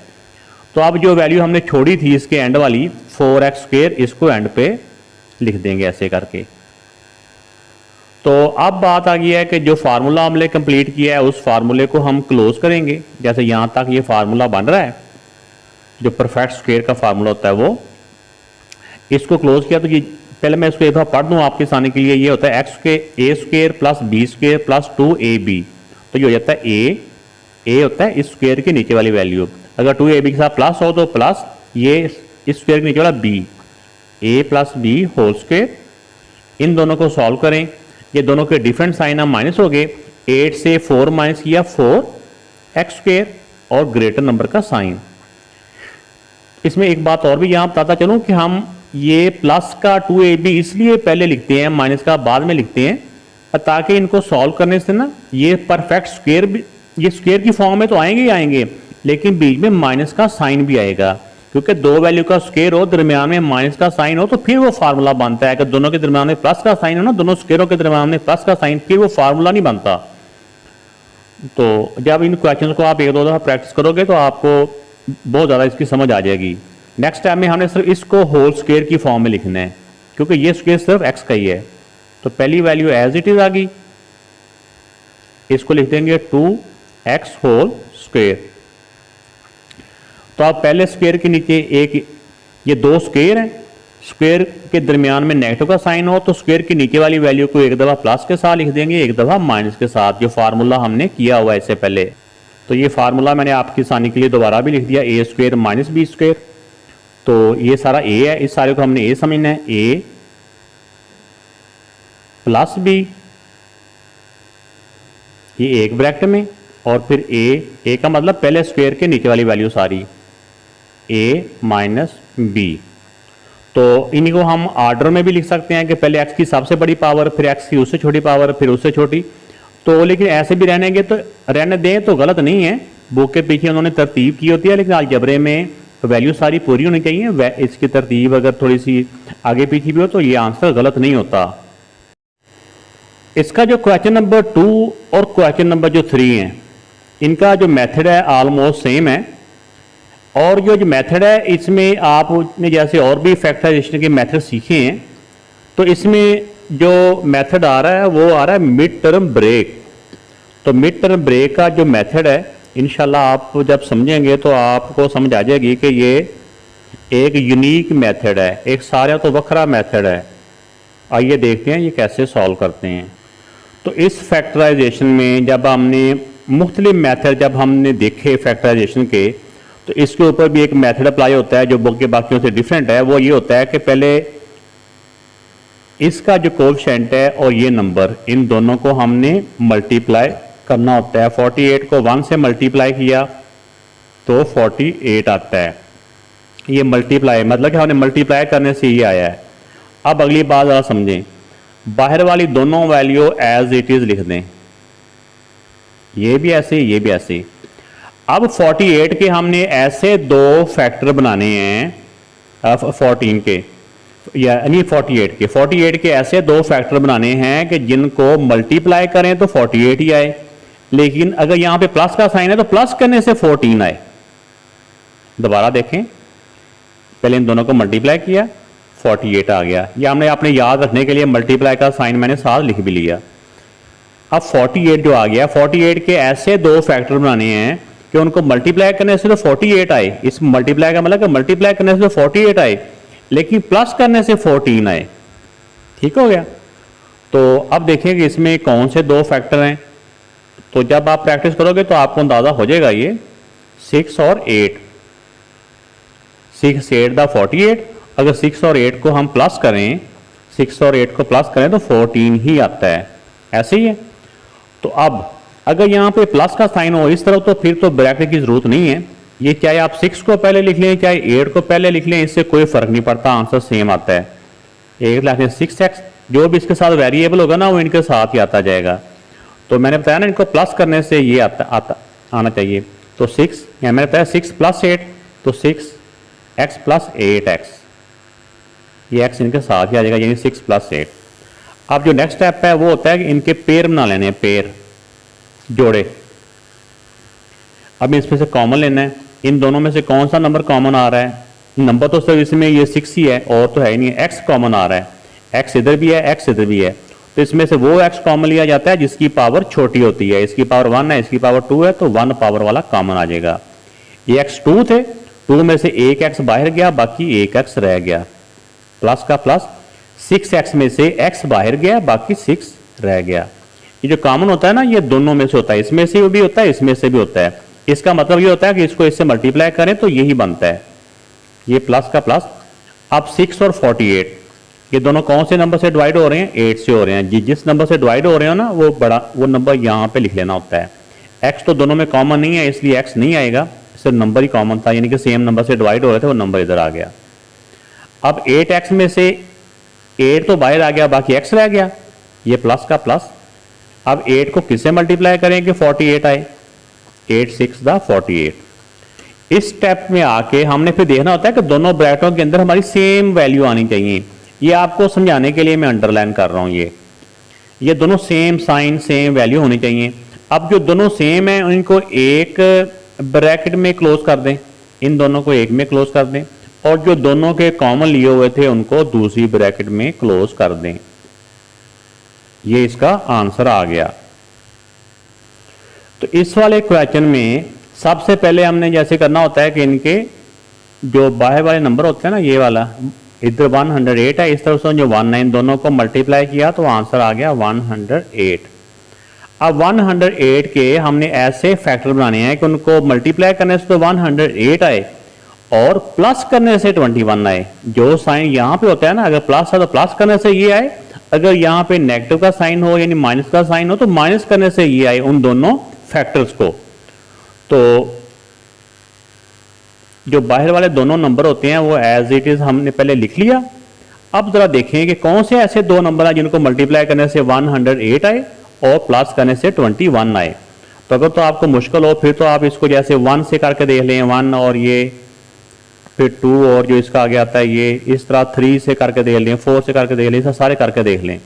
तो अब जो वैल्यू हमने छोड़ी थी इसके एंड वाली 4x², इसको एंड पे लिख देंगे ऐसे करके। तो अब बात आ गई है कि जो फार्मूला हमने कंप्लीट किया है उस फार्मूले को हम क्लोज करेंगे। जैसे यहाँ तक ये फार्मूला बन रहा है, जो परफेक्ट स्क्वायर का फार्मूला होता है वो, इसको क्लोज किया। तो ये पहले मैं इसको एक बार पढ़ दूँ आपके सामने के लिए। ये होता है a² plus b² plus 2ab। तो ये हो जाता है ए होता है इस स्क्वायर के नीचे वाली वैल्यू। अगर 2ab के साथ प्लस हो तो प्लस ये इस स्क्वायर के नीचे वाला b, a plus b whole square. इन दोनों को सॉल्व करें। ये दोनों के डिफरेंट साइन हम माइनस हो गए। 8 से 4 माइनस किया 4x² और ग्रेटर नंबर का साइन। इसमें एक बात और भी यहाँ बताता चलूँ कि हम ये प्लस का 2ab इसलिए पहले लिखते हैं, माइनस का बाद में लिखते हैं, ताकि इनको सॉल्व करने से ना ये परफेक्ट स्क्वायर भी, ये स्क्वायर की फॉर्म में तो आएंगे ही आएंगे, लेकिन बीच में माइनस का साइन भी आएगा। क्योंकि दो वैल्यू का स्क्वायर हो, दरमियान में माइनस का साइन हो, तो फिर वो फार्मूला बनता है। कि दोनों के दरमियान में प्लस का साइन हो ना, दोनों स्क्वायरों के दरमियान में प्लस का साइन, फिर वो फार्मूला नहीं बनता। तो जब इन क्वेश्चन को आप एक दो दफ़ा प्रैक्टिस करोगे तो आपको बहुत ज़्यादा इसकी समझ आ जाएगी। नेक्स्ट टाइम में हमने सिर्फ इसको होल स्क्वायर की फॉर्म में लिखना है, क्योंकि ये स्क्वायर सिर्फ एक्स का ही है। तो पहली वैल्यू एज इट इज आ गई, इसको लिख देंगे 2x होल स्क्वायर। तो आप पहले स्क्वायर के नीचे एक, ये दो स्क्वायर हैं, स्क्वायर के दरमियान में नेगेटिव का साइन हो तो स्क्वायर के नीचे वाली वैल्यू को एक दफ़ा प्लस के साथ लिख देंगे, एक दफ़ा माइनस के साथ, जो फार्मूला हमने किया हुआ है इससे पहले। तो ये फार्मूला मैंने आपकी आसानी के लिए दोबारा भी लिख दिया, a² माइनस b²। तो ये सारा a है, इस सारे को हमने a समझना है, a प्लस b, ये एक ब्रैकेट में, और फिर a का मतलब पहले स्क्वायर के नीचे वाली वैल्यू सारी a माइनस b। तो इन्हीं को हम ऑर्डर में भी लिख सकते हैं कि पहले x की सबसे बड़ी पावर, फिर x की उससे छोटी पावर, फिर उससे छोटी। तो लेकिन ऐसे भी रहने दें तो गलत नहीं है, बुक के पीछे उन्होंने तरतीब की होती है, लेकिन अलजबरे में वैल्यू सारी पूरी होनी चाहिए। इसकी तरतीब अगर थोड़ी सी आगे पीछे भी हो तो ये आंसर गलत नहीं होता। इसका जो क्वेश्चन नंबर 2 और क्वेश्चन नंबर जो 3 है, इनका जो मेथड है ऑलमोस्ट सेम है। और जो मेथड है इसमें आपने जैसे और भी फैक्टराइजेशन के मेथड सीखे हैं, तो इसमें जो मेथड आ रहा है वो आ रहा है मिड टर्म ब्रेक। तो मिड टर्म ब्रेक का जो मेथड है इंशाल्लाह आप जब समझेंगे तो आपको समझ आ जाएगी कि ये एक यूनिक मेथड है, एक सारा तो वखरा मेथड है। आइए देखते हैं ये कैसे सॉल्व करते हैं। तो इस फैक्टराइजेशन में जब हमने मुख्तलिफ मेथड जब हमने देखे फैक्टराइजेशन के, तो इसके ऊपर भी एक मेथड अप्लाई होता है जो बुक के बाकियों से डिफरेंट है। वो ये होता है कि पहले इसका जो कोएफिशिएंट है और ये नंबर, इन दोनों को हमने मल्टीप्लाई करना होता है। 48 को 1 से मल्टीप्लाई किया तो 48 आता है। ये मल्टीप्लाई मतलब कि हमने मल्टीप्लाई करने से ये आया है। अब अगली बात ज़रा समझें, बाहर वाली दोनों वैल्यू एज इट इज़ लिख दें, ये भी ऐसे, ये भी ऐसे। अब 48 के हमने ऐसे दो फैक्टर बनाने हैं 14 के, यानी 48 के ऐसे दो फैक्टर बनाने हैं कि जिनको मल्टीप्लाई करें तो 48 ही आए, लेकिन अगर यहाँ पे प्लस का साइन है तो प्लस करने से 14 आए। दोबारा देखें, पहले इन दोनों को मल्टीप्लाई किया 48 आ गया। यह हमने अपने याद रखने के लिए मल्टीप्लाई का साइन मैंने साथ लिख भी लिया। अब 48 जो आ गया, 48 के ऐसे दो फैक्टर बनाने हैं कि उनको मल्टीप्लाई करने से तो 48 आए। इस मल्टीप्लाई का मतलब कि मल्टीप्लाई करने से तो 48 आए, लेकिन प्लस करने से 14 आए। ठीक हो गया। तो अब देखिए कि इसमें कौन से दो फैक्टर हैं। तो जब आप प्रैक्टिस करोगे तो आपको अंदाजा हो जाएगा। ये 6 और 8, 6 8 दा 48। अगर 6 और 8 को हम प्लस करें, 6 और 8 को प्लस करें तो 14 ही आता है। ऐसे ही है। तो अब अगर यहाँ पे प्लस का साइन हो इस तरफ तो फिर तो ब्रैकेट की जरूरत नहीं है। ये चाहे आप 6 को पहले लिख लें चाहे 8 को पहले लिख लें, इससे कोई फर्क नहीं पड़ता, आंसर सेम आता है। एक लिख लें 6x, जो भी इसके साथ वेरिएबल होगा ना वो इनके साथ ही आता जाएगा। तो मैंने बताया ना इनको प्लस करने से ये आना चाहिए। तो 6, या मैंने बताया 6 + 8 तो 6x + 8x, ये x इनके साथ ही आ जाएगा, यानी 6 + 8। अब जो नेक्स्ट स्टेप है वो होता है कि इनके पेयर बना लेने हैं, पेयर जोड़े। अब इसमें से कॉमन लेना है, इन दोनों में से कौन सा नंबर कॉमन आ रहा है। नंबर तो सिर्फ इसमें ये 6 ही है और तो है ही नहीं, एक्स कॉमन आ रहा है, एक्स इधर भी है, एक्स इधर भी है, तो इसमें से वो एक्स कॉमन लिया जाता है जिसकी पावर छोटी होती है। इसकी पावर 1 है, इसकी पावर 2 है, तो 1 पावर वाला कॉमन आ जाएगा। ये एक्स 2 थे, 2 में से एक एक्स बाहर गया, बाकी एक एक्स रह गया, प्लस का प्लस। 6x में से x बाहर गया, बाकी 6 रह गया। ये जो कॉमन होता है ना, ये दोनों में से होता है, इसमें से भी होता है, इसमें से भी होता है। इसका मतलब ये होता है कि इसको इससे मल्टीप्लाई करें तो यही बनता है, ये प्लस का प्लस। अब 6 और 48 ये दोनों कौन से नंबर से डिवाइड हो रहे हैं, 8 से हो रहे हैं। जिस नंबर से डिवाइड हो रहे हो ना वो नंबर यहाँ पे लिख लेना होता है। x तो दोनों में कॉमन नहीं है, इसलिए x नहीं आएगा, सिर्फ नंबर ही कॉमन था, यानी कि सेम नंबर से डिवाइड हो रहे थे, वो नंबर इधर आ गया। अब 8x में से 8 तो बाहर आ गया, बाकी x रह गया, ये प्लस का प्लस। अब 8 को किससे मल्टीप्लाई करें कि 48 आए, 8 6 दा 48। इस स्टेप में आके हमने फिर देखना होता है कि दोनों ब्रैकेटों के अंदर हमारी सेम वैल्यू आनी चाहिए। ये आपको समझाने के लिए मैं अंडरलाइन कर रहा हूं, ये दोनों सेम साइन सेम वैल्यू होनी चाहिए। अब जो दोनों सेम है उनको एक ब्रैकेट में क्लोज कर दें, इन दोनों को एक में क्लोज कर दें, और जो दोनों के कॉमन लिए हुए थे उनको दूसरी ब्रैकेट में क्लोज कर दें। ये इसका आंसर आ गया। तो इस वाले क्वेश्चन में सबसे पहले हमने जैसे करना होता है कि इनके जो बाहर वाले नंबर होते हैं ना, ये वाला इधर 108 है, इस तरफ से जो 1 है, इन दोनों को मल्टीप्लाई किया तो आंसर आ गया 108। अब 108 के हमने ऐसे फैक्टर बनाने हैं कि उनको मल्टीप्लाई करने से तो 108 आए और प्लस करने से 21 आए। जो साइन यहाँ पे होता है ना, अगर प्लस है तो प्लस करने से ये आए, अगर यहाँ पे नेगेटिव का साइन हो यानी माइनस का साइन हो तो माइनस करने से ये आए, उन दोनों फैक्टर्स को। तो जो बाहर वाले दोनों नंबर होते हैं वो एज इट इज हमने पहले लिख लिया। अब जरा देखें कि कौन से ऐसे दो नंबर हैं जिनको मल्टीप्लाई करने से 108 आए और प्लस करने से 21 आए। तो अगर तो आपको मुश्किल हो फिर तो आप इसको जैसे 1 से करके देख लें, 1 और ये फिर 2 और जो इसका आगे आता है ये, इस तरह 3 से करके देख लें, 4 से करके देख लें, सारे करके देख लें।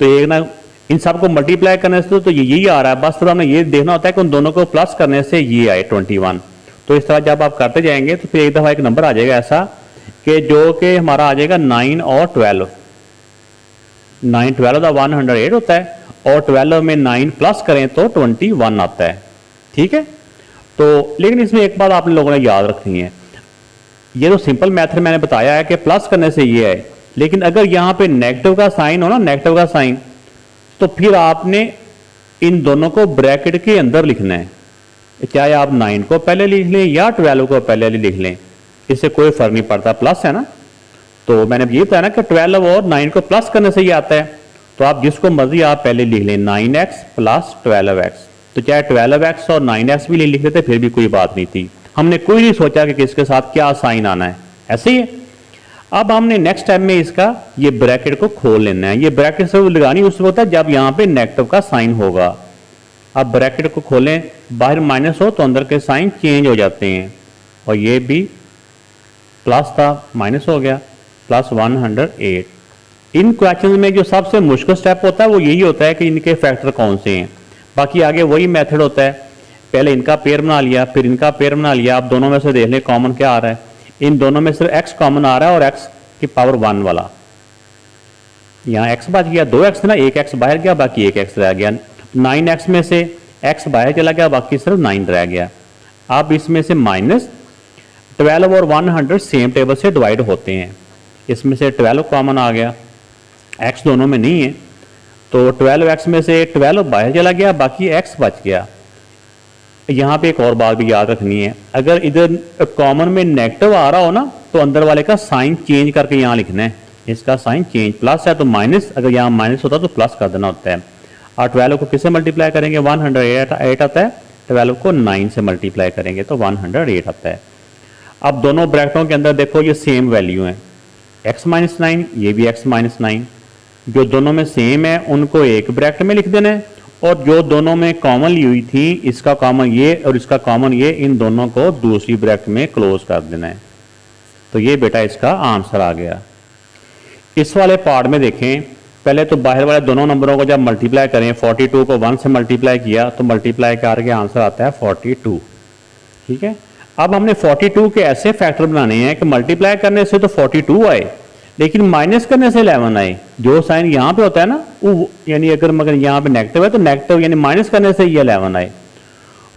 तो एक ना इन सबको मल्टीप्लाई करने से तो यही आ रहा है, बस थोड़ा हमें ये देखना होता है कि उन दोनों को प्लस करने से ये आए 21। तो इस तरह जब आप करते जाएंगे तो फिर एक दफ़ा एक नंबर आ जाएगा ऐसा कि जो कि हमारा आ जाएगा 9 और 12। 9 12 का 108 होता है और 12 में 9 प्लस करें तो 21 आता है। ठीक है, तो लेकिन इसमें एक बात आपने लोगों ने याद रखनी है, ये तो सिंपल मेथड मैंने बताया है कि प्लस करने से ये है, लेकिन अगर यहाँ पे नेगेटिव का साइन हो ना, नेगेटिव का साइन, तो फिर आपने इन दोनों को ब्रैकेट के अंदर लिखना है, चाहे आप 9 को पहले लिख लें या 12 को पहले लिख लें, इससे कोई फर्क नहीं पड़ता, प्लस है ना। तो मैंने ये बताया ना कि 12 और 9 को प्लस करने से ये आता है, तो आप जिसको मर्जी आप पहले लिख लें 9x प्लस 12x। तो चाहे 12x और 9x भी लिख लेते फिर भी कोई बात नहीं थी, हमने कोई नहीं सोचा कि किसके साथ क्या साइन आना है, ऐसे ही है। अब हमने नेक्स्ट टाइम में इसका ये ब्रैकेट को खोल लेना है। ये ब्रैकेट से लगानी उस वक्त है जब यहाँ पे नेगेटिव का साइन होगा। अब ब्रैकेट को खोलें, बाहर माइनस हो तो अंदर के साइन चेंज हो जाते हैं, और ये भी प्लस था माइनस हो गया, प्लस 108। इन क्वेश्चन में जो सबसे मुश्किल स्टेप होता है वो यही होता है कि इनके फैक्टर कौन से हैं। बाकी आगे वही मेथड होता है, पहले इनका पेयर बना लिया, फिर इनका पेयर बना लिया। आप दोनों में से देख लें कॉमन क्या आ रहा है, इन दोनों में सिर्फ x कॉमन आ रहा है और x की पावर 1 वाला, यहाँ x बच गया, 2x ना, एक x बाहर गया, बाकी एक x रह गया। 9x में से x बाहर चला गया, बाकी सिर्फ 9 रह गया। अब इसमें से माइनस 12 और 100 सेम टेबल से डिवाइड होते हैं, इसमें से 12 कॉमन आ गया, x दोनों में नहीं है, तो 12x में से 12 बाहर चला गया, बाकी x बच गया। यहाँ पे एक और बात भी याद रखनी है, अगर इधर कॉमन में नेगेटिव आ रहा हो ना तो अंदर वाले का साइन चेंज करके यहाँ लिखना है, इसका साइन चेंज, प्लस है तो माइनस, अगर यहाँ माइनस होता तो प्लस कर देना होता है। और 12 को किससे मल्टीप्लाई करेंगे, 108 आता है, 12 को 9 से मल्टीप्लाई करेंगे तो 108 आता है। अब दोनों ब्रैकेटों के अंदर देखो ये सेम वैल्यू है, x माइनस 9, ये भी x माइनस 9, जो दोनों में सेम है उनको एक ब्रैकेट में लिख देना है, और जो दोनों में कॉमन ली हुई थी, इसका कॉमन ये और इसका कॉमन ये, इन दोनों को दूसरी ब्रैकेट में क्लोज कर देना है। तो ये बेटा इसका आंसर आ गया। इस वाले पार्ट में देखें पहले तो बाहर वाले दोनों नंबरों को जब मल्टीप्लाई करें, 42 को 1 से मल्टीप्लाई किया तो मल्टीप्लाई करके आंसर आता है 42। ठीक है, अब हमने 42 के ऐसे फैक्टर बनाने हैं कि मल्टीप्लाई करने से तो 42 आए लेकिन माइनस करने से 11 आए। जो साइन यहाँ पे होता है ना वो, यानी अगर मगर यहाँ पे नेगेटिव है तो नेगेटिव यानी माइनस करने से ये 11 आए।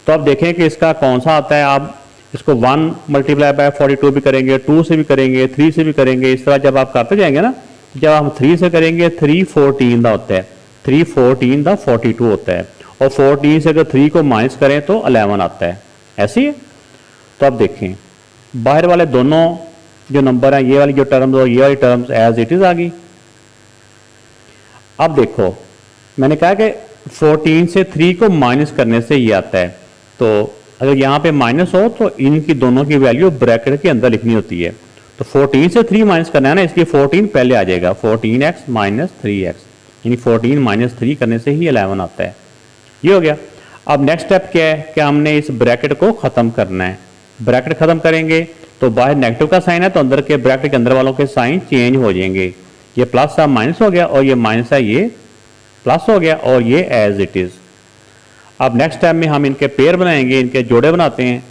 तो अब देखें कि इसका कौन सा आता है। आप इसको 1 मल्टीप्लाई बाय 42 भी करेंगे, 2 से भी करेंगे, 3 से भी करेंगे। इस तरह जब आप करते जाएंगे ना, जब हम 3 से करेंगे 314 का होता है, 314 का 42 होता है, और 14 से अगर 3 को माइनस करें तो 11 आता है। ऐसे ही है। तो अब देखें बाहर वाले दोनों जो नंबर हैं, ये वाली जो टर्म्स और ये वाली टर्म्स एज इट इज आ गई। अब देखो मैंने कहा कि 14 से 3 को माइनस करने से ये आता है। तो अगर यहाँ पे माइनस हो तो इनकी दोनों की वैल्यू ब्रैकेट के अंदर लिखनी होती है। तो 14 से 3 माइनस करना है ना, इसलिए 14 पहले आ जाएगा, 14x माइनस 3x, यानी 14 माइनस 3 करने से ही 11 आता है। ये हो गया। अब नेक्स्ट स्टेप क्या है कि हमने इस ब्रैकेट को ख़त्म करना है। ब्रैकेट ख़त्म करेंगे तो बाहर नेगेटिव का साइन है तो अंदर के ब्रैकेट के अंदर वालों के साइन चेंज हो जाएंगे। ये प्लस था माइनस हो गया, और ये माइनस है ये प्लस हो गया, और ये एज इट इज़। अब नेक्स्ट टाइम में हम इनके पेयर बनाएंगे, इनके जोड़े बनाते हैं।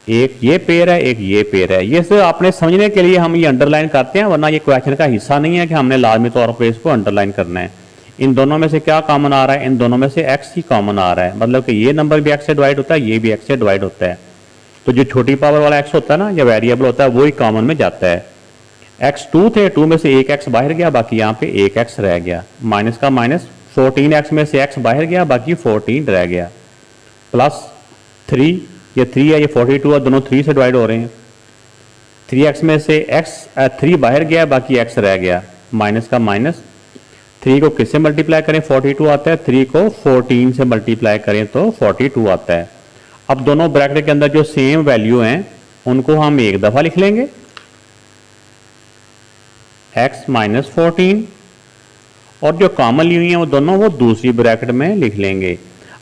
एक ये पेयर है, एक ये पेयर है। ये सिर्फ आपने समझने के लिए हम ये अंडरलाइन करते हैं, वरना ये क्वेश्चन का हिस्सा नहीं है कि हमने लाजमी तौर पर इसको अंडरलाइन करना है। इन दोनों में से क्या कॉमन आ रहा है? इन दोनों में से x ही कॉमन आ रहा है, मतलब कि ये नंबर भी x से डिवाइड होता है, ये भी x से डिवाइड होता है। तो जो छोटी पावर वाला x होता है ना, या वेरिएबल होता है, वो ही कॉमन में जाता है। x 2 थे, 2 में से एक x बाहर गया, बाकी यहाँ पे एक x रह गया। माइनस का माइनस, 14x में से x बाहर गया, बाकी 14 रह गया। प्लस 3, ये 3 है, ये 42 है, दोनों 3 से डिवाइड हो रहे हैं। 3x में से 3 बाहर गया, बाकी x रह गया। माइनस का माइनस, 3 को किससे मल्टीप्लाई करें? 42 आता है। 3 को 14 से मल्टीप्लाई करें तो 42 आता है। अब दोनों ब्रैकेट के अंदर जो सेम वैल्यू हैं उनको हम एक दफ़ा लिख लेंगे, x माइनस 14, और जो कॉमन ली हुई हैं वो दोनों वो दूसरी ब्रैकेट में लिख लेंगे।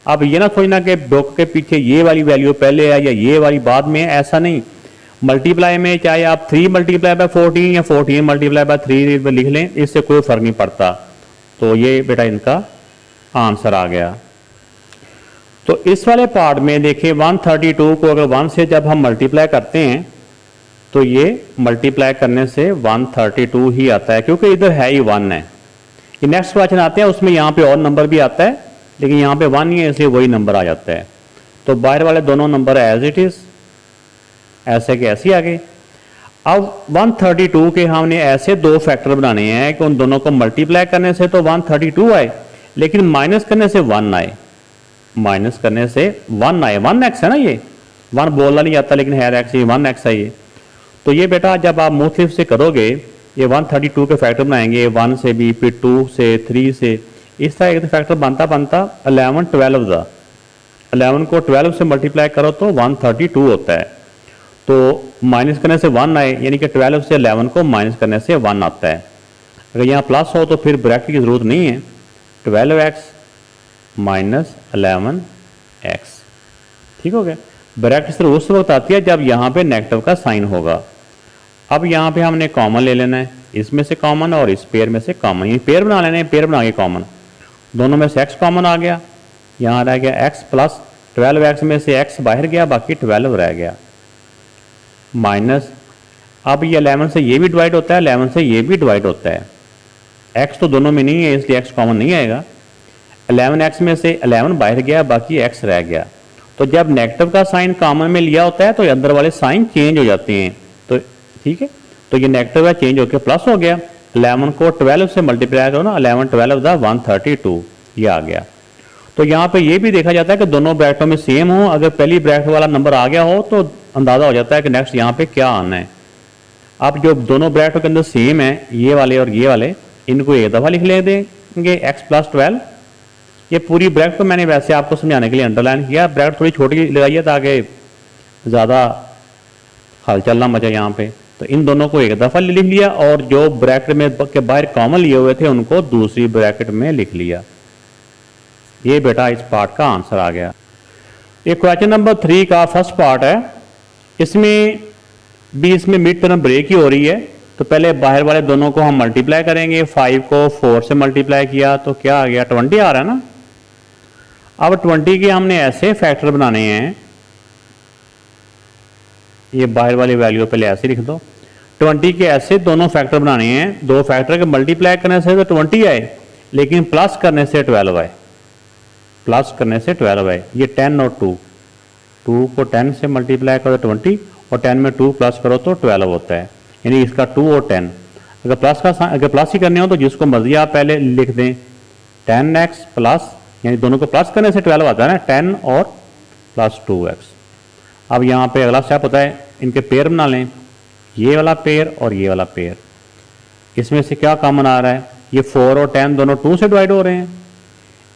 अब ये ना सोचना कि ब्रैकेट के पीछे ये वाली वैल्यू पहले है या ये वाली बाद में है, ऐसा नहीं। मल्टीप्लाई में चाहे आप 3 मल्टीप्लाई बाय 14 या 14 मल्टीप्लाई बाय 3 लिख लें, इससे कोई फ़र्क नहीं पड़ता। तो ये बेटा इनका आंसर आ गया। तो इस वाले पार्ट में देखिए 132 को अगर 1 से जब हम मल्टीप्लाई करते हैं तो ये मल्टीप्लाई करने से 132 ही आता है, क्योंकि इधर है ही 1 है। ये नेक्स्ट क्वेश्चन आते हैं उसमें यहाँ पे और नंबर भी आता है, लेकिन यहाँ पे 1 ही है, इसलिए वही नंबर आ जाता है। तो बाहर वाले दोनों नंबर एज इट इज़, ऐसे के ऐसे ही आ गए। अब 132 के हमने ऐसे दो फैक्टर बनाने हैं कि उन दोनों को मल्टीप्लाई करने से तो 132 आए, लेकिन माइनस करने से 1 आए। माइनस करने से 1 आए। 1x है ना, ये 1 बोलना नहीं आता लेकिन है x, ये 1x है ये। तो ये बेटा जब आप मुख्तलिफ से करोगे, ये 132 के फैक्टर बनाएंगे, 1 से भी, फिर 2 से, 3 से, इस तरह एक फैक्टर बनता बनता 11 12 था। 11 को 12 से मल्टीप्लाई करो तो 132 होता है। तो माइनस करने से 1 आए, यानी कि 12 से 11 को माइनस करने से 1 आता है। अगर यहाँ प्लस हो तो फिर ब्रैकेट की ज़रूरत नहीं है। 12x माइनस 11x, ठीक हो गया। ब्रैकेट सिर्फ उस वक्त आती है जब यहाँ पे नेगेटिव का साइन होगा। अब यहाँ पे हमने कॉमन ले लेना है, इसमें से कॉमन और इस पेयर में से कॉमन, ये पेयर बना लेना है। पेयर बना के कॉमन, दोनों में से x कॉमन आ गया, यहाँ रह गया x प्लस 12x में से x बाहर गया, बाकी 12 रह गया। माइनस, अब ये 11 से ये भी डिवाइड होता है, 11 से ये भी डिवाइड होता है। x तो दोनों में नहीं है इसलिए x कॉमन नहीं आएगा। 11x में से 11 बाहर गया, बाकी x रह गया। तो जब नेगेटिव का साइन कॉमन में लिया होता है तो अंदर वाले साइन चेंज हो जाते हैं। तो ठीक है, तो ये नेगेटिव है, चेंज होकर प्लस हो गया। 11 को 12 से मल्टीप्लाई करो ना, 11 12 दा 132, ये आ गया। तो यहाँ पे ये भी देखा जाता है कि दोनों ब्रैकेटों में सेम हो। अगर पहली ब्रैकेट वाला नंबर आ गया हो तो अंदाज़ा हो जाता है कि नेक्स्ट यहाँ पे क्या आना है। अब जो दोनों ब्रैकेटों के अंदर सेम है, ये वाले और ये वाले, इनको एक दफ़ा लिख ले देंगे, x प्लस 12। ये पूरी ब्रैकेट को मैंने वैसे आपको समझाने के लिए अंडरलाइन किया, ब्रैकेट थोड़ी छोटी लगाइए ताकि ज़्यादा हलचल ना मचे यहाँ पे। तो इन दोनों को एक दफ़ा लिख लिया, और जो ब्रैकेट में के बाहर कॉमन लिए हुए थे उनको दूसरी ब्रैकेट में लिख लिया। ये बेटा इस पार्ट का आंसर आ गया। ये क्वेश्चन नंबर 3 का फर्स्ट पार्ट है। इसमें भी इसमें मिड टर्म ब्रेक ही हो रही है, तो तो पहले बाहर वाले दोनों को हम मल्टीप्लाई करेंगे। 5 को 4 से मल्टीप्लाई किया तो क्या आ गया, 20 आ रहा है ना। अब 20 के हमने ऐसे फैक्टर बनाने हैं, ये बाहर वाली वैल्यू पहले ऐसे लिख दो। 20 के ऐसे दोनों फैक्टर बनाने हैं, दो फैक्टर के मल्टीप्लाई करने से तो 20 आए, लेकिन प्लस करने से 12 आए, प्लस करने से 12 आए। ये 10 और 2 को 10 से मल्टीप्लाई करो तो 20, और 10 में 2 प्लस करो तो 12 होता है, यानी इसका 2 और 10। अगर प्लस ही करने हो तो जिसको मर्जी आप पहले लिख दें, 10x प्लस, यानी दोनों को प्लस करने से 12 आता है ना, 10 और प्लस 2x। अब यहाँ पे अगला स्टेप होता है, इनके पेयर बना लें, ये वाला पेयर और ये वाला पेयर। इसमें से क्या कॉमन आ रहा है, ये 4 और 10 दोनों 2 से डिवाइड हो रहे हैं,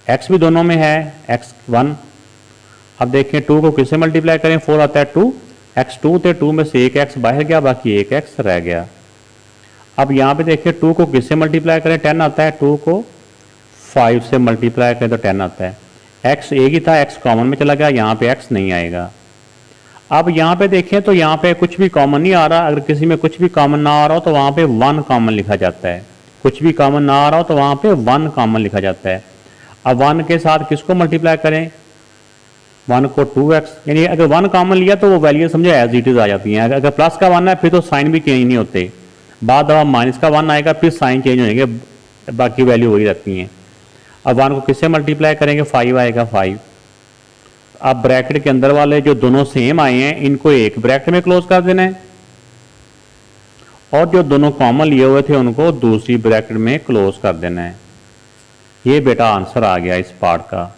x भी दोनों में है, x 1। अब देखें 2 को किससे मल्टीप्लाई करें, 4 आता है 2, x 2 थे, 2 में से एक x बाहर गया, बाकी एक x रह गया। अब यहाँ पे देखिए 2 को किससे मल्टीप्लाई करें, 10 आता है, 2 को 5 से मल्टीप्लाई करें तो 10 आता है। x एक ही था, x कॉमन में चला गया, यहाँ पे x नहीं आएगा। अब यहाँ पे देखें तो यहाँ पे कुछ भी कॉमन नहीं आ रहा। अगर किसी में कुछ भी कॉमन ना आ रहा हो तो वहाँ पे 1 कॉमन लिखा जाता है, कुछ भी कॉमन ना आ रहा हो तो वहाँ पे 1 कॉमन लिखा जाता है। अब 1 के साथ किसको मल्टीप्लाई करें, 1 को 2x, यानी अगर 1 कॉमन लिया तो वो वैल्यू समझो एज इट इज आ जाती हैं। अगर प्लस का 1 है फिर तो साइन भी चेंज नहीं होते, बाद दफा माइनस का 1 आएगा फिर साइन चेंज होंगे, बाकी वैल्यू वही रहती हैं। अब 1 को किससे मल्टीप्लाई करेंगे, 5 आएगा 5। अब ब्रैकेट के अंदर वाले जो दोनों सेम आए हैं इनको एक ब्रैकेट में क्लोज कर देना है, और जो दोनों कॉमन लिए हुए थे उनको दूसरी ब्रैकेट में क्लोज कर देना है। ये बेटा आंसर आ गया इस पार्ट का।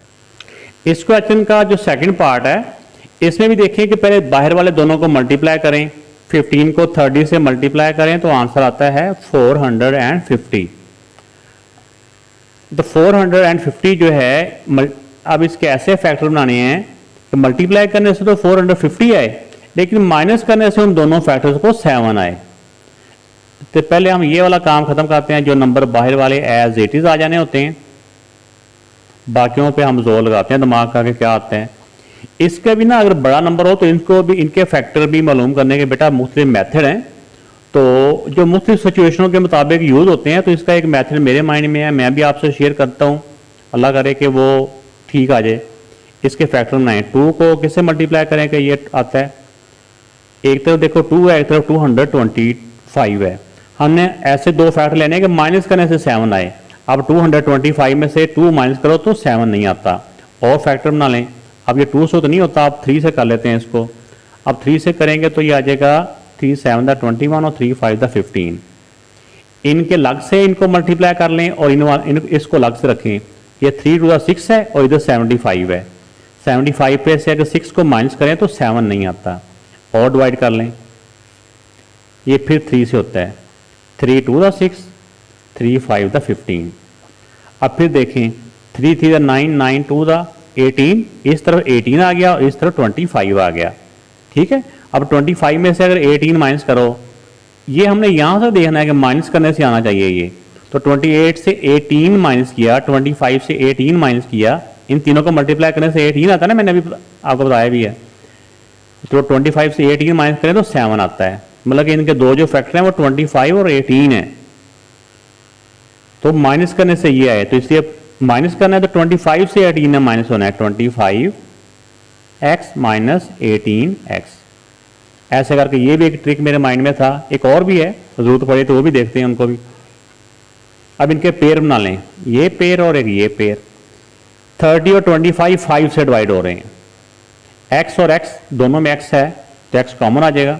इस क्वेश्चन का जो सेकंड पार्ट है, इसमें भी देखिए कि पहले बाहर वाले दोनों को मल्टीप्लाई करें, 15 को 30 से मल्टीप्लाई करें तो आंसर आता है 450। तो 450 जो है, अब इसके ऐसे फैक्टर बनाने हैं कि मल्टीप्लाई करने से तो 450 आए, लेकिन माइनस करने से उन दोनों फैक्टर्स को 7 आए। तो पहले हम ये वाला काम खत्म करते हैं, जो नंबर बाहर वाले एज इट इज आ जाने होते हैं, बाकियों पे हम जोर लगाते हैं दिमाग का कि क्या आते हैं। इसके भी ना अगर बड़ा नंबर हो तो इनको भी, इनके फैक्टर भी मालूम करने के बेटा मुख्तलिफ मेथड हैं, तो जो मुख्तलिफ सिचुएशनों के मुताबिक यूज़ होते हैं। तो इसका एक मेथड मेरे माइंड में है, मैं भी आपसे शेयर करता हूँ, अल्लाह करे कि वो ठीक आ जाए। इसके फैक्टर बनाएं, 2 को किससे मल्टीप्लाई करें कि ये आता है, एक तरफ देखो 2 है, एक तरफ 225 है। हमने ऐसे दो फैक्टर लेने हैं कि माइनस करने से 7 आए। अब 225 में से 2 माइनस करो तो 7 नहीं आता, और फैक्टर बना लें। अब ये 2 से तो नहीं होता, आप 3 से कर लेते हैं इसको। अब 3 से करेंगे तो ये आ जाएगा 3 7 21 और 3 5 15। इनके लग से इनको मल्टीप्लाई कर लें और इसको लग से रखें। ये 3 2 6 है और इधर 75 है। 75 पे से अगर 6 को माइनस करें तो 7 नहीं आता, और डिवाइड कर लें। ये फिर 3 से होता है, 3 2 6 3 5 15। अब फिर देखें 3 3 9 9 2 18, इस तरफ 18 आ गया और इस तरफ 25 आ गया। ठीक है, अब 25 में से अगर 18 माइनस करो, ये हमने यहाँ से देखना है कि माइनस करने से आना चाहिए ये। तो 28 से 18 माइनस किया, 25 से 18 माइनस किया, इन तीनों को मल्टीप्लाई करने से 18 आता है ना, मैंने अभी आपको बताया भी है। तो 25 से 18 माइनस करें तो 7 आता है, मतलब कि इनके दो जो फैक्टर हैं वो 25 और 18 है। तो माइनस करने से ये आए, तो इसलिए माइनस करना है तो 25 से 18 में माइनस होना है, 25x माइनस 18x। ऐसे करके ये भी एक ट्रिक मेरे माइंड में था, एक और भी है, जरूरत पड़े तो वो भी देखते हैं उनको भी। अब इनके पेयर बना लें, ये पेयर और एक ये पेयर। 30 और 25 5 से डिवाइड हो रहे हैं, x और x दोनों में x है तो x कॉमन आ जाएगा।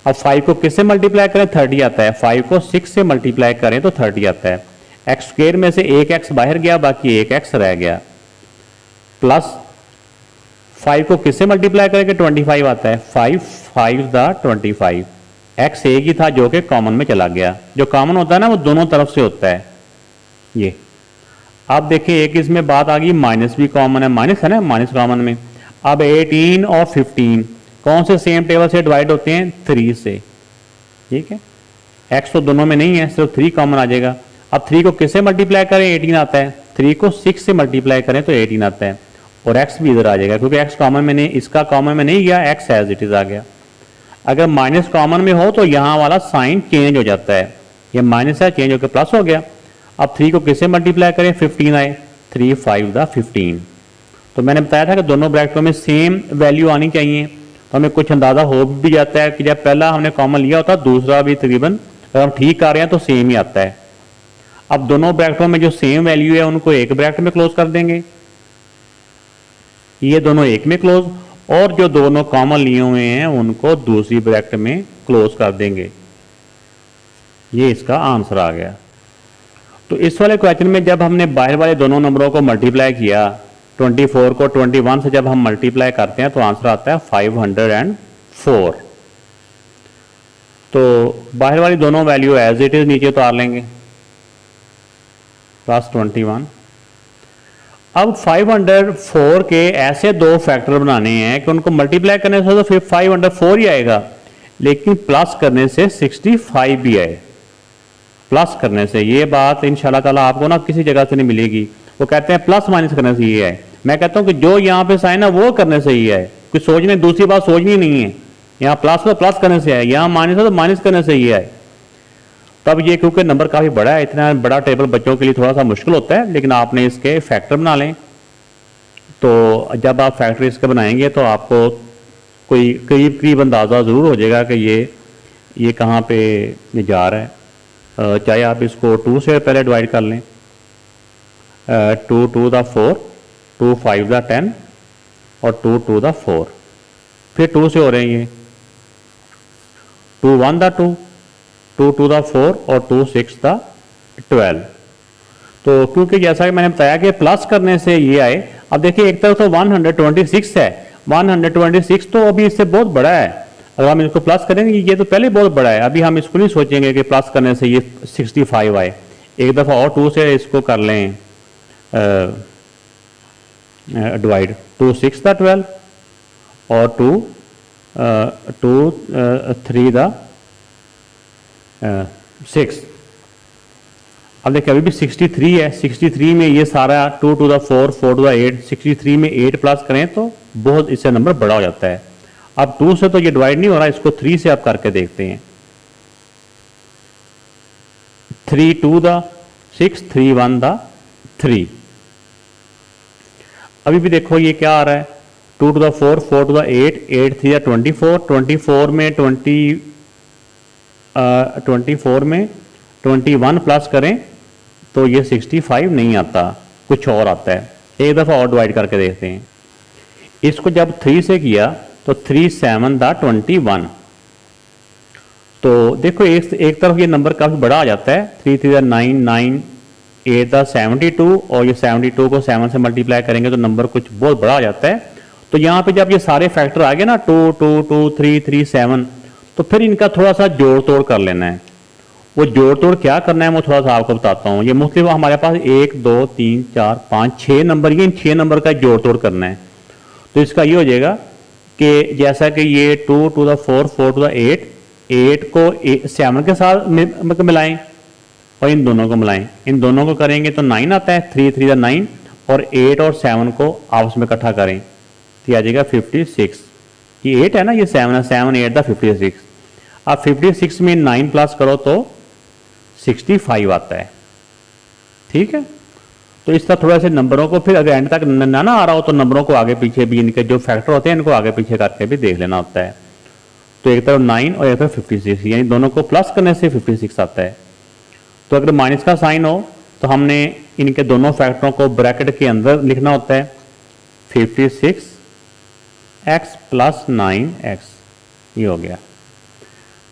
अब 5 को किससे मल्टीप्लाई करें, 30 आता है। 5 को 6 से मल्टीप्लाई करें तो 30 आता है। एक्स स्क्वेयर में से एक x बाहर गया, बाकी एक x रह गया, प्लस 5 को किससे मल्टीप्लाई करें कि 25 आता है। 5 5 25, x एक ही था जो कि कॉमन में चला गया। जो कॉमन होता है ना वो दोनों तरफ से होता है ये। अब देखिए एक इसमें बात आ गई, माइनस भी कॉमन है, माइनस है ना, माइनस कॉमन में। अब 18 और 15 कौन से सेम टेबल से डिवाइड होते हैं, 3 से। ठीक है, x तो दोनों में नहीं है, सिर्फ 3 कॉमन आ जाएगा। अब 3 को किससे मल्टीप्लाई करें, 18 आता है। 3 को 6 से मल्टीप्लाई करें तो 18 आता है, और x भी इधर आ जाएगा क्योंकि x कॉमन में नहीं, इसका कॉमन में नहीं गया, x एज इट इज आ गया। अगर माइनस कॉमन में हो तो यहाँ वाला साइन चेंज हो जाता है, ये माइनस है चेंज होकर प्लस हो गया। अब 3 को किससे मल्टीप्लाई करें, 15 आए, 3 5 द 15। तो मैंने बताया था कि दोनों ब्रैकेटों में सेम वैल्यू आनी चाहिए, तो हमें कुछ अंदाज़ा हो भी जाता है कि जब पहला हमने कॉमन लिया होता है दूसरा भी तकरीबन अगर हम ठीक कर रहे हैं तो सेम ही आता है। अब दोनों ब्रैकेटों में जो सेम वैल्यू है उनको एक ब्रैकेट में क्लोज कर देंगे, ये दोनों एक में क्लोज, और जो दोनों कॉमन लिए हुए हैं उनको दूसरी ब्रैकेट में क्लोज कर देंगे। ये इसका आंसर आ गया। तो इस वाले क्वेश्चन में जब हमने बाहर वाले दोनों नंबरों को मल्टीप्लाई किया, 24 को 21 से जब हम मल्टीप्लाई करते हैं तो आंसर आता है 504। तो बाहर वाली दोनों वैल्यू एज इट इज नीचे उतार लेंगे, +21। अब 504 के ऐसे दो फैक्टर बनाने हैं कि उनको मल्टीप्लाई करने से तो फिर 504 ही आएगा, लेकिन प्लस करने से 65 भी आए। प्लस करने से ये बात इंशाल्लाह ताला आपको ना किसी जगह से नहीं मिलेगी। वो कहते हैं प्लस माइनस करने से ये है, मैं कहता हूँ कि जो यहाँ पे साइन है वो करने से ये है, कुछ सोचने दूसरी बात सोचनी नहीं है। यहाँ प्लस तो प्लस करने से है, यहाँ माइनस है तो माइनस करने से ये है। तब ये क्योंकि नंबर काफ़ी बड़ा है, इतना बड़ा टेबल बच्चों के लिए थोड़ा सा मुश्किल होता है, लेकिन आपने इसके फैक्टर बना लें। तो जब आप फैक्टर इसके बनाएंगे तो आपको कोई करीब करीब अंदाज़ा ज़रूर हो जाएगा कि ये कहाँ पे जा रहा है। चाहे आप इसको 2 से पहले डिवाइड कर लें, 2 2 द 4, 2 5 द 10 और 2 2 द 4, फिर 2 से हो रहे हैं ये 2 1 द 2, 2 2 द 4 और 2 6 द 12। तो क्योंकि जैसा कि मैंने बताया कि प्लस करने से ये आए। अब देखिए एक तरफ तो 126 है, 126 तो अभी इससे बहुत बड़ा है, अगर हम इसको प्लस करेंगे ये तो पहले बहुत बड़ा है, अभी हम इसको नहीं सोचेंगे कि प्लस करने से ये 65 आए। एक दफ़ा और 2 से इसको कर लें डिवाइड, 2 6 द 12 और 2 3 द 6। अब देखिए अभी भी 63 है, 63 में ये सारा 2 टू द 4, 4 टू द 8, 63 में 8 प्लस करें तो बहुत इससे नंबर बड़ा हो जाता है। अब 2 से तो ये डिवाइड नहीं हो रहा, इसको 3 से आप करके देखते हैं, 3 2 द 6, 3 1 द 3। अभी भी देखो ये क्या आ रहा है, 2 to the 4, 4 to the 8, 8 3 the 24, 24 में 24 में 21 प्लस करें तो ये 65 नहीं आता, कुछ और आता है। एक दफ़ा और डिवाइड करके देखते हैं, इसको जब 3 से किया तो 3 7 द 21। तो देखो एक तरफ ये नंबर काफ़ी बड़ा आ जाता है, 3 3 द 9, 9 8 द 72 और ये 72 को 7 से मल्टीप्लाई करेंगे तो नंबर कुछ बहुत बड़ा आ जाता है। तो यहाँ पे जब ये सारे फैक्टर आ गए ना 2 2 2 3 3 7, तो फिर इनका थोड़ा सा जोड़ तोड़ कर लेना है। वो जोड़ तोड़ क्या करना है मैं थोड़ा सा आपको बताता हूँ। ये मुख्तलिफ हमारे पास 1 2 3 4 5 6 नंबर, ये इन 6 नंबर का जोड़ तोड़ करना है। तो इसका ये हो जाएगा कि जैसा कि ये 2 टू द 4, 4 टू द 8, 8 को 7 के साथ मिलाएं और इन दोनों को मिलाएं, इन दोनों को करेंगे तो 9 आता है, 3 3 द 9 और 8 और 7 को आपस में इकट्ठा करें तो आ जाएगा 56। ये 8 है ना, ये 7 है, 7 8 द 56। अब 56 में 9 प्लस करो तो 65 आता है, ठीक है। तो इस तरह थोड़ा से नंबरों को फिर अगर एंड तक ना आ रहा हो तो नंबरों को आगे पीछे भी इनके जो फैक्टर होते हैं इनको आगे पीछे करके भी देख लेना होता है। तो एक तरफ 9 और एक तरफ 56, यानी दोनों को प्लस करने से 56 आता है। तो अगर माइनस का साइन हो तो हमने इनके दोनों फैक्टरों को ब्रैकेट के अंदर लिखना होता है, 56x प्लस 9x, ये हो गया।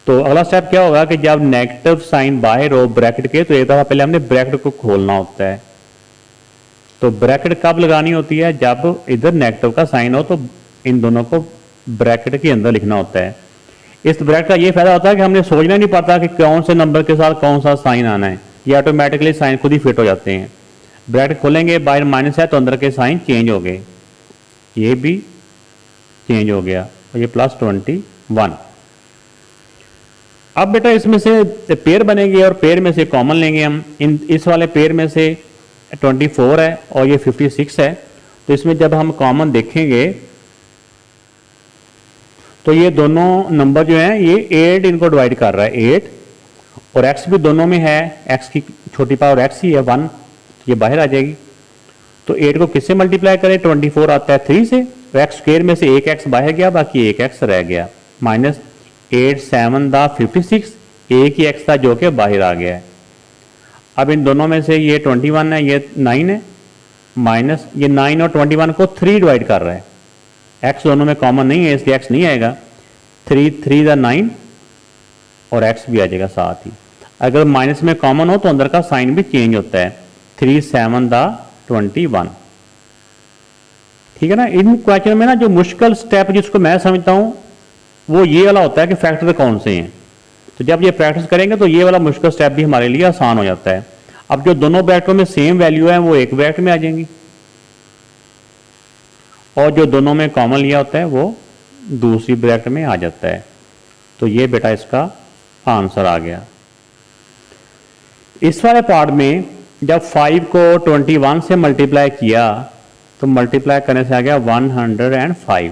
तो अगला स्टेप क्या होगा कि जब नेगेटिव साइन बाहर हो ब्रैकेट के तो एक दफ़ा पहले हमने ब्रैकेट को खोलना होता है। तो ब्रैकेट कब लगानी होती है, जब इधर नेगेटिव का साइन हो तो इन दोनों को ब्रैकेट के अंदर लिखना होता है। इस ब्रैकेट का ये फायदा होता है कि हमने सोचना नहीं पड़ता कि कौन से नंबर के साथ कौन सा साइन आना है, ये ऑटोमेटिकली साइन खुद ही फिट हो जाते हैं। ब्रैकेट खोलेंगे, बाहर माइनस है तो अंदर के साइन चेंज हो गए, ये भी चेंज हो गया और ये +21। अब बेटा इसमें से पेयर बनेंगे और पेयर में से कॉमन लेंगे हम। इस वाले पेयर में से 24 है और ये 56 है, तो इसमें जब हम कॉमन देखेंगे तो ये दोनों नंबर जो हैं ये 8 इनको डिवाइड कर रहा है 8, और x भी दोनों में है, x की छोटी पावर x ही है 1, ये बाहर आ जाएगी। तो 8 को किससे मल्टीप्लाई करें, 24 आता है 3 से, तो एक्स स्क्वेयर में से एक x बाहर गया, बाकी एक x रह गया, माइनस 8 7 दा 56, एक ही x था जो कि बाहर आ गया है। अब इन दोनों में से ये 21 है, ये 9 है, माइनस ये 9 और 21 को 3 डिवाइड कर रहा है, x दोनों में कॉमन नहीं है इसलिए x नहीं आएगा, 3 3 दा 9 और x भी आ जाएगा साथ ही। अगर माइनस में कॉमन हो तो अंदर का साइन भी चेंज होता है, 3 7 दा 21। ठीक है ना। इन क्वेश्चन में ना जो मुश्किल स्टेप जिसको मैं समझता हूं वो ये वाला होता है कि फैक्टर कौन से हैं। तो जब ये प्रैक्टिस करेंगे तो ये वाला मुश्किल स्टेप भी हमारे लिए आसान हो जाता है। अब जो दोनों ब्रैकेटों में सेम वैल्यू है वो एक ब्रैकेट में आ जाएंगी, और जो दोनों में कॉमन लिया होता है वो दूसरी ब्रैकेट में आ जाता है। तो ये बेटा इसका आंसर आ गया। इस वाले पार्ट में जब 5 को 21 से मल्टीप्लाई किया तो मल्टीप्लाई करने से आ गया 105।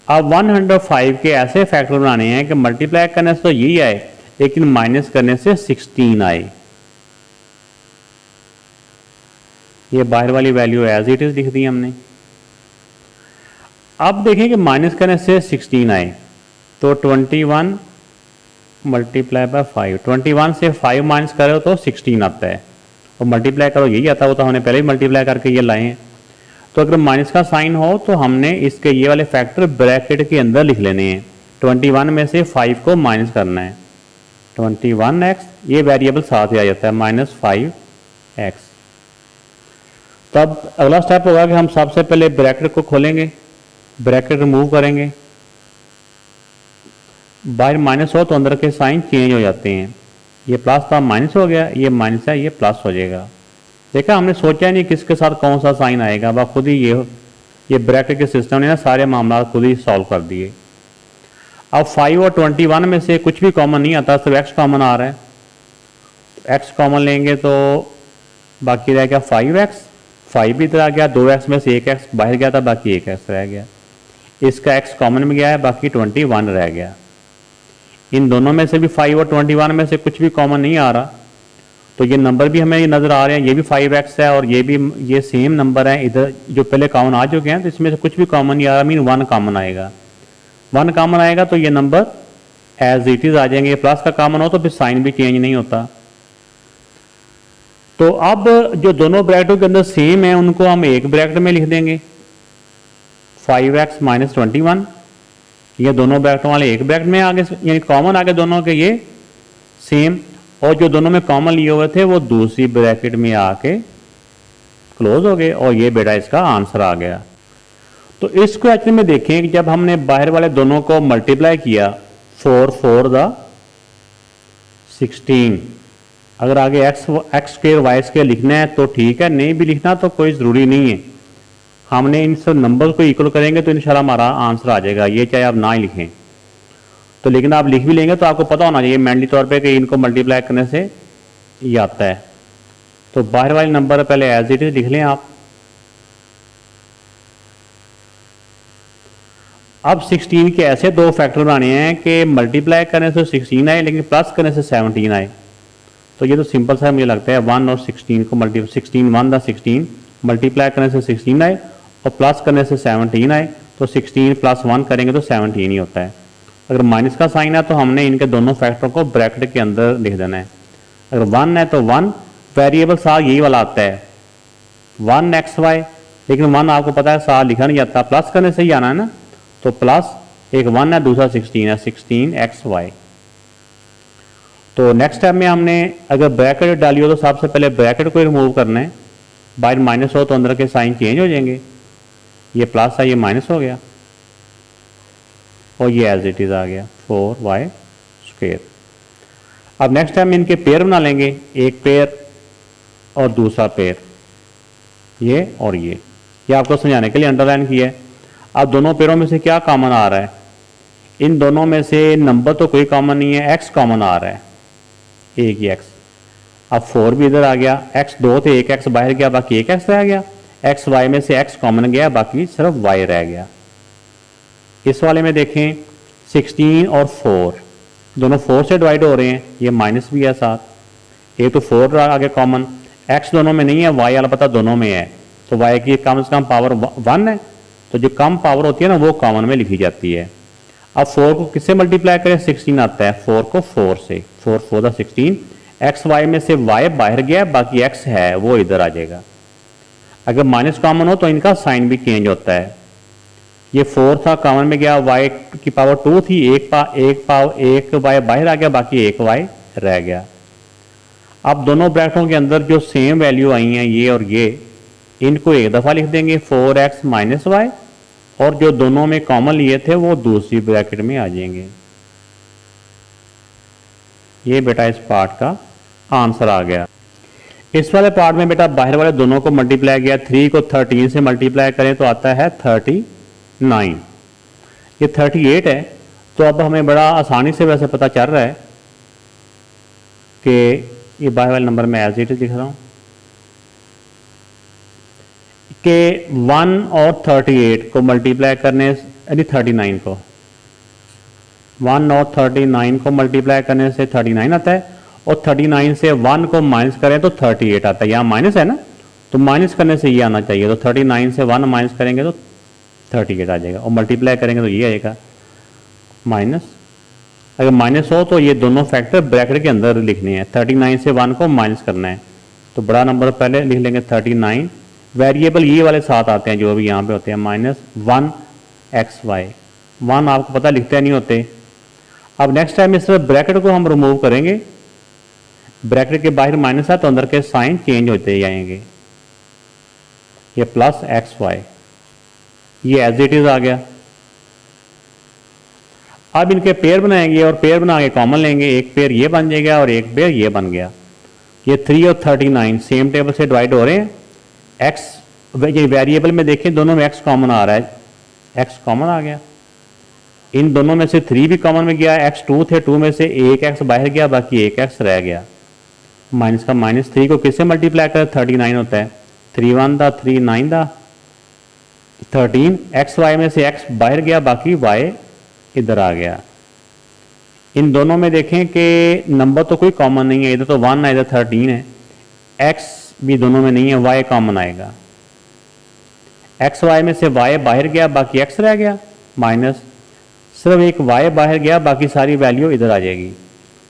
अब 105 के ऐसे फैक्टर बनाने हैं कि मल्टीप्लाई करने से तो यही आए लेकिन माइनस करने से 16 आए। ये बाहर वाली वैल्यू एज इट इज लिख दी हमने। अब देखें कि माइनस करने से 16 आए तो 21 मल्टीप्लाई बाय 5, 21 से 5 माइनस करो तो 16 आता है, और मल्टीप्लाई करो यही आता है, वो तो हमने पहले ही मल्टीप्लाई करके ये लाए हैं। तो अगर माइनस का साइन हो तो हमने इसके ये वाले फैक्टर ब्रैकेट के अंदर लिख लेने हैं। 21 में से 5 को माइनस करना है, 21x ये वेरिएबल साथ ही आ जाता है माइनस 5x। तब अगला स्टेप होगा कि हम सबसे पहले ब्रैकेट को खोलेंगे, ब्रैकेट रिमूव करेंगे, बाहर माइनस हो तो अंदर के साइन चेंज हो जाते हैं। ये प्लस था माइनस हो गया, ये माइनस है ये प्लस हो जाएगा। देखा हमने सोचा नहीं किसके साथ कौन सा साइन आएगा, बस खुद ही ये ब्रैकेट के सिस्टम ने ना सारे मामला खुद ही सॉल्व कर दिए। अब 5 और 21 में से कुछ भी कॉमन नहीं आता, सिर्फ x कॉमन आ रहा है। x कॉमन लेंगे तो बाकी रह गया 5x, 5 भी इधर आ गया, 2x में से 1x बाहर गया था, बाकी 1x रह गया। इसका x कॉमन में गया है, बाकी 21 रह गया। इन दोनों में से भी 5 और 21 में से कुछ भी कॉमन नहीं आ रहा, तो ये नंबर भी हमें नज़र आ रहे हैं, ये भी 5x है और ये भी ये सेम नंबर है। इधर जो पहले कॉमन आ चुके हैं तो इसमें से कुछ भी कॉमन नहीं आ रहा, मीन 1 कॉमन आएगा। 1 कॉमन आएगा तो ये नंबर एज इट इज आ जाएंगे। प्लस का कॉमन हो तो फिर साइन भी चेंज नहीं होता। तो अब जो दोनों ब्रैकेटों के अंदर सेम है उनको हम एक ब्रैकेट में लिख देंगे, 5x माइनस 21। ये दोनों ब्रैकेटों वाले एक ब्रैकेट में आगे, यानी कॉमन आगे दोनों के ये सेम, और जो दोनों में कॉमन लिए हुए थे वो दूसरी ब्रैकेट में आके क्लोज हो गए, और ये बेटा इसका आंसर आ गया। तो इस क्वेश्चन में देखें कि जब हमने बाहर वाले दोनों को मल्टीप्लाई किया 4 4 दा 16, अगर आगे x स्क्वेयर y स्क्वेयर लिखना है तो ठीक है, नहीं भी लिखना तो कोई ज़रूरी नहीं है। हमने इन सब नंबर को इक्वल करेंगे तो इंशाल्लाह हमारा आंसर आ जाएगा, ये चाहे आप ना ही लिखें तो, लेकिन आप लिख भी लेंगे तो आपको पता होना चाहिए मैंडली तौर पे कि इनको मल्टीप्लाई करने से ये आता है। तो बाहर वाले नंबर पहले एज इट इज लिख लें आप। अब 16 के ऐसे दो फैक्टर बनाने हैं कि मल्टीप्लाई करने से 16 आए लेकिन प्लस करने से 17 आए। तो ये तो सिंपल सा मुझे लगता है, 1 और 16 को 16 1 दा 16 मल्टीप्लाई करने से 16 आए और प्लस करने से 17 आए, तो 16 प्लस 1 करेंगे तो 17 ही होता है। अगर माइनस का साइन है तो हमने इनके दोनों फैक्टरों को ब्रैकेट के अंदर लिख देना है। अगर 1 है तो 1 वेरिएबल साथ यही वाला आता है 1xy, लेकिन 1 आपको पता है साथ लिखा नहीं जाता, प्लस करने से ही आना है ना, तो प्लस एक 1 है दूसरा 16 है, 16xy। तो नेक्स्ट स्टेप में हमने अगर ब्रैकेट डाली हो तो सबसे पहले ब्रैकेट को रिमूव करना है, बाहर माइनस हो तो अंदर के साइन चेंज हो जाएंगे, ये प्लस है ये माइनस हो गया और ये एज इट इज आ गया 4y स्क्वेयर। अब नेक्स्ट टाइम इनके पेयर बना लेंगे, एक पेयर और दूसरा पेयर, ये और ये आपको समझाने के लिए अंडरलाइन किया है। अब दोनों पेयरों में से क्या कॉमन आ रहा है, इन दोनों में से नंबर तो कोई कॉमन नहीं है, x कॉमन आ रहा है, एक ही x। अब 4 भी इधर आ गया, x 2 थे, एक x बाहर गया, बाकी एक x रह गया, x y में से x कॉमन गया, बाकी सिर्फ y रह गया। इस वाले में देखें 16 और 4 दोनों 4 से डिवाइड हो रहे हैं, ये माइनस भी है साथ, एक तो 4 आगे कॉमन, x दोनों में नहीं है, y अलबत्ता दोनों में है, तो y की कम से कम पावर 1 है, तो जो कम पावर होती है ना वो कॉमन में लिखी जाती है। अब 4 को किससे मल्टीप्लाई करें, 16 आता है, 4 को 4 से, 4 4 दा 16, एक्स वाई में से y बाहर गया, बाकी x है वो इधर आ जाएगा। अगर माइनस कॉमन हो तो इनका साइन भी चेंज होता है, ये 4 था कॉमन में गया, y की पावर 2 थी, एक y बाहर आ गया, बाकी एक y रह गया। अब दोनों ब्रैकेटों के अंदर जो सेम वैल्यू आई हैं ये और ये, इनको एक दफ़ा लिख देंगे 4x माइनस वाई, और जो दोनों में कॉमन लिए थे वो दूसरी ब्रैकेट में आ जाएंगे। ये बेटा इस पार्ट का आंसर आ गया। इस वाले पार्ट में बेटा बाहर वाले दोनों को मल्टीप्लाई किया, 3 को 13 से मल्टीप्लाई करें तो आता है 39, ये 38 है। तो अब हमें बड़ा आसानी से वैसे पता चल रहा है कि ये बाहर वाले नंबर में एज इट इज लिख रहा हूँ कि 1 और 38 को मल्टीप्लाई करने, यानी 39 को 1 और 39 को मल्टीप्लाई करने से 39 आता है, और 39 से 1 को माइनस करें तो 38 आता है। यहाँ माइनस है ना, तो माइनस करने से ये आना चाहिए, तो 39 से 1 माइनस करेंगे तो 38 आ जाएगा, और मल्टीप्लाई करेंगे तो ये आएगा माइनस। अगर माइनस हो तो ये दोनों फैक्टर ब्रैकेट के अंदर लिखने हैं, 39 से 1 को माइनस करना है, तो बड़ा नंबर पहले लिख लेंगे 39, वेरिएबल ये वाले साथ आते हैं जो भी यहाँ पे होते हैं, -1xy, 1 आपको पता लिखते नहीं होते। अब नेक्स्ट टाइम इस तरह ब्रैकेट को हम रिमूव करेंगे, ब्रैकेट के बाहर माइनस है तो अंदर के साइन चेंज होते जाएंगे, ये +xy, ये एज इट इज आ गया। अब इनके पेयर बनाएंगे और पेयर बना के कॉमन लेंगे, एक पेयर ये बन जाएगा और एक पेयर ये बन गया। ये 3 और 39 सेम टेबल से डिवाइड हो रहे हैं, x ये वेरिएबल में देखें दोनों में x कॉमन आ रहा है, x कॉमन आ गया, इन दोनों में से 3 भी कॉमन में गया, x 2 थे, 2 में से एक x बाहर गया, बाकी एक x रह गया। माइनस का -3 को किससे मल्टीप्लाई करें, 39 होता है, 3 1 दा 3 9 दा 13, एक्स वाई में से x बाहर गया, बाकी y इधर आ गया। इन दोनों में देखें कि नंबर तो कोई कॉमन नहीं है, इधर तो 1 है, इधर 13 है, x भी दोनों में नहीं है, y कॉमन आएगा, एक्स वाई में से y बाहर गया, बाकी x रह गया, माइनस सिर्फ एक y बाहर गया, बाकी सारी वैल्यू इधर आ जाएगी,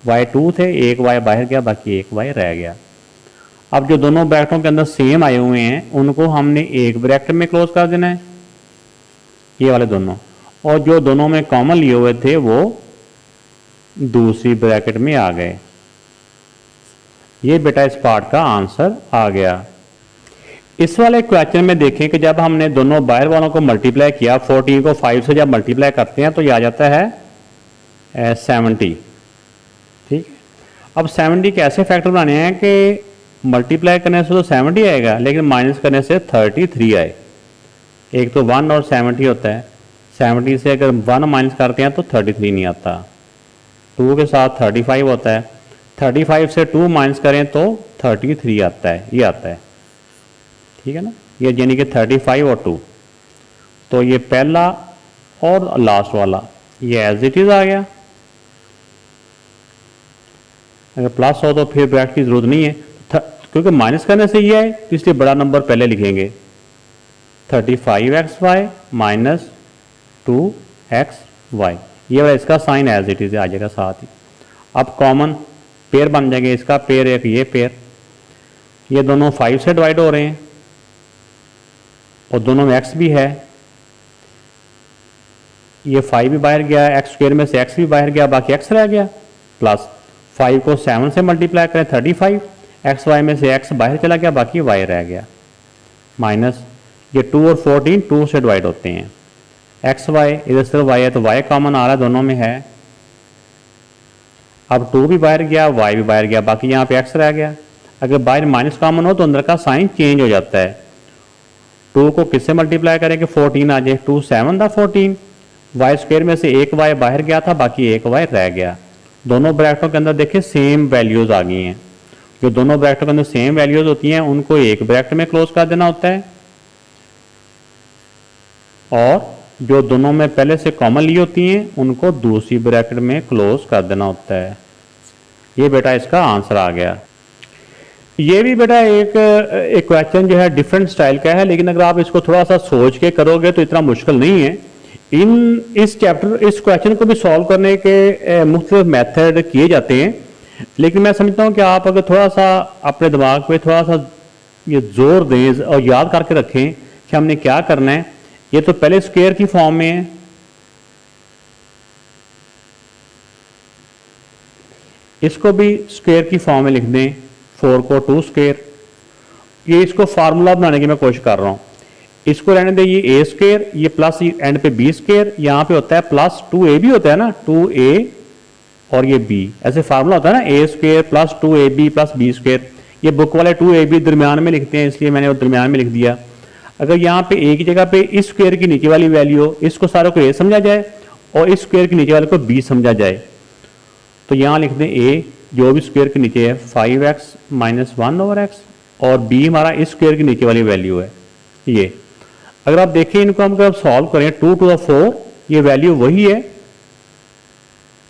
y 2 थे, एक y बाहर गया, बाकी एक y रह गया। अब जो दोनों ब्रैकेटों के अंदर सेम आए हुए हैं उनको हमने एक ब्रैकेट में क्लोज कर देना है, ये वाले दोनों, और जो दोनों में कॉमन लिए हुए थे वो दूसरी ब्रैकेट में आ गए। ये बेटा इस पार्ट का आंसर आ गया। इस वाले क्वेश्चन में देखें कि जब हमने दोनों बाहर वालों को मल्टीप्लाई किया, 14 को 5 से जब मल्टीप्लाई करते हैं तो ये आ जाता है 70, ठीक। अब 70 के ऐसे फैक्टर बनाने हैं कि मल्टीप्लाई करने से तो 70 आएगा, लेकिन माइनस करने से 33 आए। एक तो 1 और 70 होता है, 70 से अगर 1 माइनस करते हैं तो 33 नहीं आता, 2 के साथ 35 होता है, 35 से 2 माइनस करें तो 33 आता है, ये आता है, ठीक है ना, ये यानी कि 35 और 2, तो ये पहला और लास्ट वाला ये एज इट इज आ गया। अगर प्लस हो तो फिर ब्रैकेट की जरूरत नहीं है, क्योंकि माइनस करने से ये है तो इसलिए बड़ा नंबर पहले लिखेंगे, 35xy माइनस 2xy, ये वाला इसका साइन एज इट इज आ जाएगा साथ ही। अब कॉमन पेयर बन जाएंगे, इसका पेयर एक ये पेयर, ये दोनों 5 से डिवाइड हो रहे हैं और दोनों में x भी है, ये 5 भी बाहर गया, x स्क्वायर में से x भी बाहर गया, बाकी x रह गया, प्लस 5 को 7 से मल्टीप्लाई करें 35, एक्स वाई में से x बाहर चला गया, बाकी y रह गया, माइनस ये 2 और 14 2 से डिवाइड होते हैं, एक्स वाई इधर सिर्फ y है तो y कॉमन आ रहा है, दोनों में है। अब 2 भी बाहर गया, y भी बाहर गया, बाकी यहाँ पे x रह गया। अगर बाहर माइनस कॉमन हो तो अंदर का साइन चेंज हो जाता है, 2 को किससे मल्टीप्लाई करेंगे, 14 आ जाए, 2 7 था 14, y स्क्वायर में से एक y बाहर गया था, बाकी एक y रह गया। दोनों ब्रैकेटों के अंदर देखिए सेम वैल्यूज आ गई हैं, जो दोनों ब्रैकेटों के अंदर सेम वैल्यूज होती हैं उनको एक ब्रैकेट में क्लोज कर देना होता है और जो दोनों में पहले से कॉमन ली होती हैं उनको दूसरी ब्रैकेट में क्लोज कर देना होता है। ये बेटा इसका आंसर आ गया। ये भी बेटा एक क्वेश्चन जो है डिफरेंट स्टाइल का है, लेकिन अगर आप इसको थोड़ा सा सोच के करोगे तो इतना मुश्किल नहीं है। इस क्वेश्चन को भी सॉल्व करने के मुख्तलिफ मेथड किए जाते हैं, लेकिन मैं समझता हूँ कि आप अगर थोड़ा सा अपने दिमाग पे थोड़ा सा ये जोर दें और याद करके रखें कि हमने क्या करना है। ये तो पहले स्क्वायर की फॉर्म में है, इसको भी स्क्वायर की फॉर्म में लिख दें, 4 को 2 स्क्वायर। ये इसको फार्मूला बनाने की मैं कोशिश कर रहा हूँ। इसको रहने दें ये a स्क्वायर, ये प्लस एंड पे b स्क्वायर, यहाँ पे होता है प्लस 2ab होता है ना, 2a और ये b, ऐसे फार्मूला होता है ना, a square plus 2ab plus b square. ये बुक वाले 2ab दरमियान में लिखते हैं, इसलिए मैंने वो दरमियान में लिख दिया। अगर यहाँ पे a की जगह पे इस स्क्वायर की नीचे वाली वैल्यू हो, इसको सारे को a समझा जाए और इस स्क्वायर के नीचे वाले को b समझा जाए, तो यहाँ लिख दें a जो भी स्क्वायर के नीचे है 5x माइनस 1/x और b हमारा इस स्क्वायर के नीचे वाली वैल्यू है ये। अगर आप देखें इनको हम अगर सॉल्व करें 2 to the 4, ये वैल्यू वही है,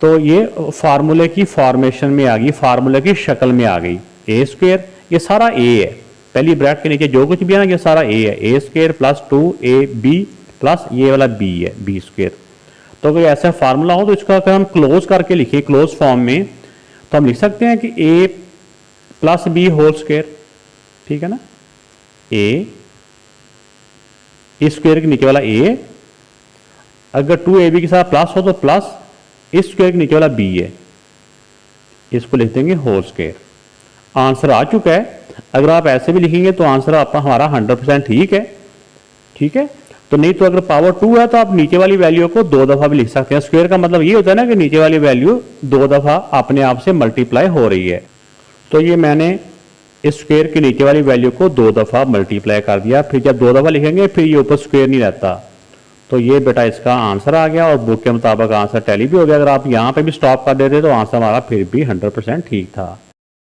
तो ये फार्मूले की फॉर्मेशन में आ गई, फार्मूले की शक्ल में आ गई। a स्क्वायर ये सारा a है, पहली ब्रैकेट के नीचे जो कुछ भी है ना ये सारा a है, a square plus 2ab plus ये वाला b है b स्क्वायर। तो अगर ऐसा फार्मूला हो तो इसका अगर हम क्लोज करके लिखें क्लोज फॉर्म में, तो हम लिख सकते हैं कि a plus b whole square, ठीक है ना। a इस स्क्वायर के नीचे वाला a है, अगर 2ab के साथ प्लस हो तो प्लस इस स्क्वायर के नीचे वाला b है, इसको लिख देंगे होल स्क्वायर। आंसर आ चुका है। अगर आप ऐसे भी लिखेंगे तो आंसर आपका हमारा 100% ठीक है, ठीक है। तो नहीं तो अगर पावर 2 है तो आप नीचे वाली वैल्यू को 2 दफा भी लिख सकते हैं। स्क्वायर का मतलब ये होता है ना कि नीचे वाली वैल्यू 2 दफा अपने आप से मल्टीप्लाई हो रही है। तो ये मैंने इस स्क्वायर के नीचे वाली वैल्यू को 2 दफा मल्टीप्लाई कर दिया, फिर जब 2 दफा लिखेंगे फिर ये ऊपर स्क्वायर नहीं रहता। तो ये बेटा इसका आंसर आ गया और बुक के मुताबिक आंसर टैली भी हो गया। अगर आप यहाँ पे भी स्टॉप कर देते तो आंसर हमारा फिर भी 100% ठीक था।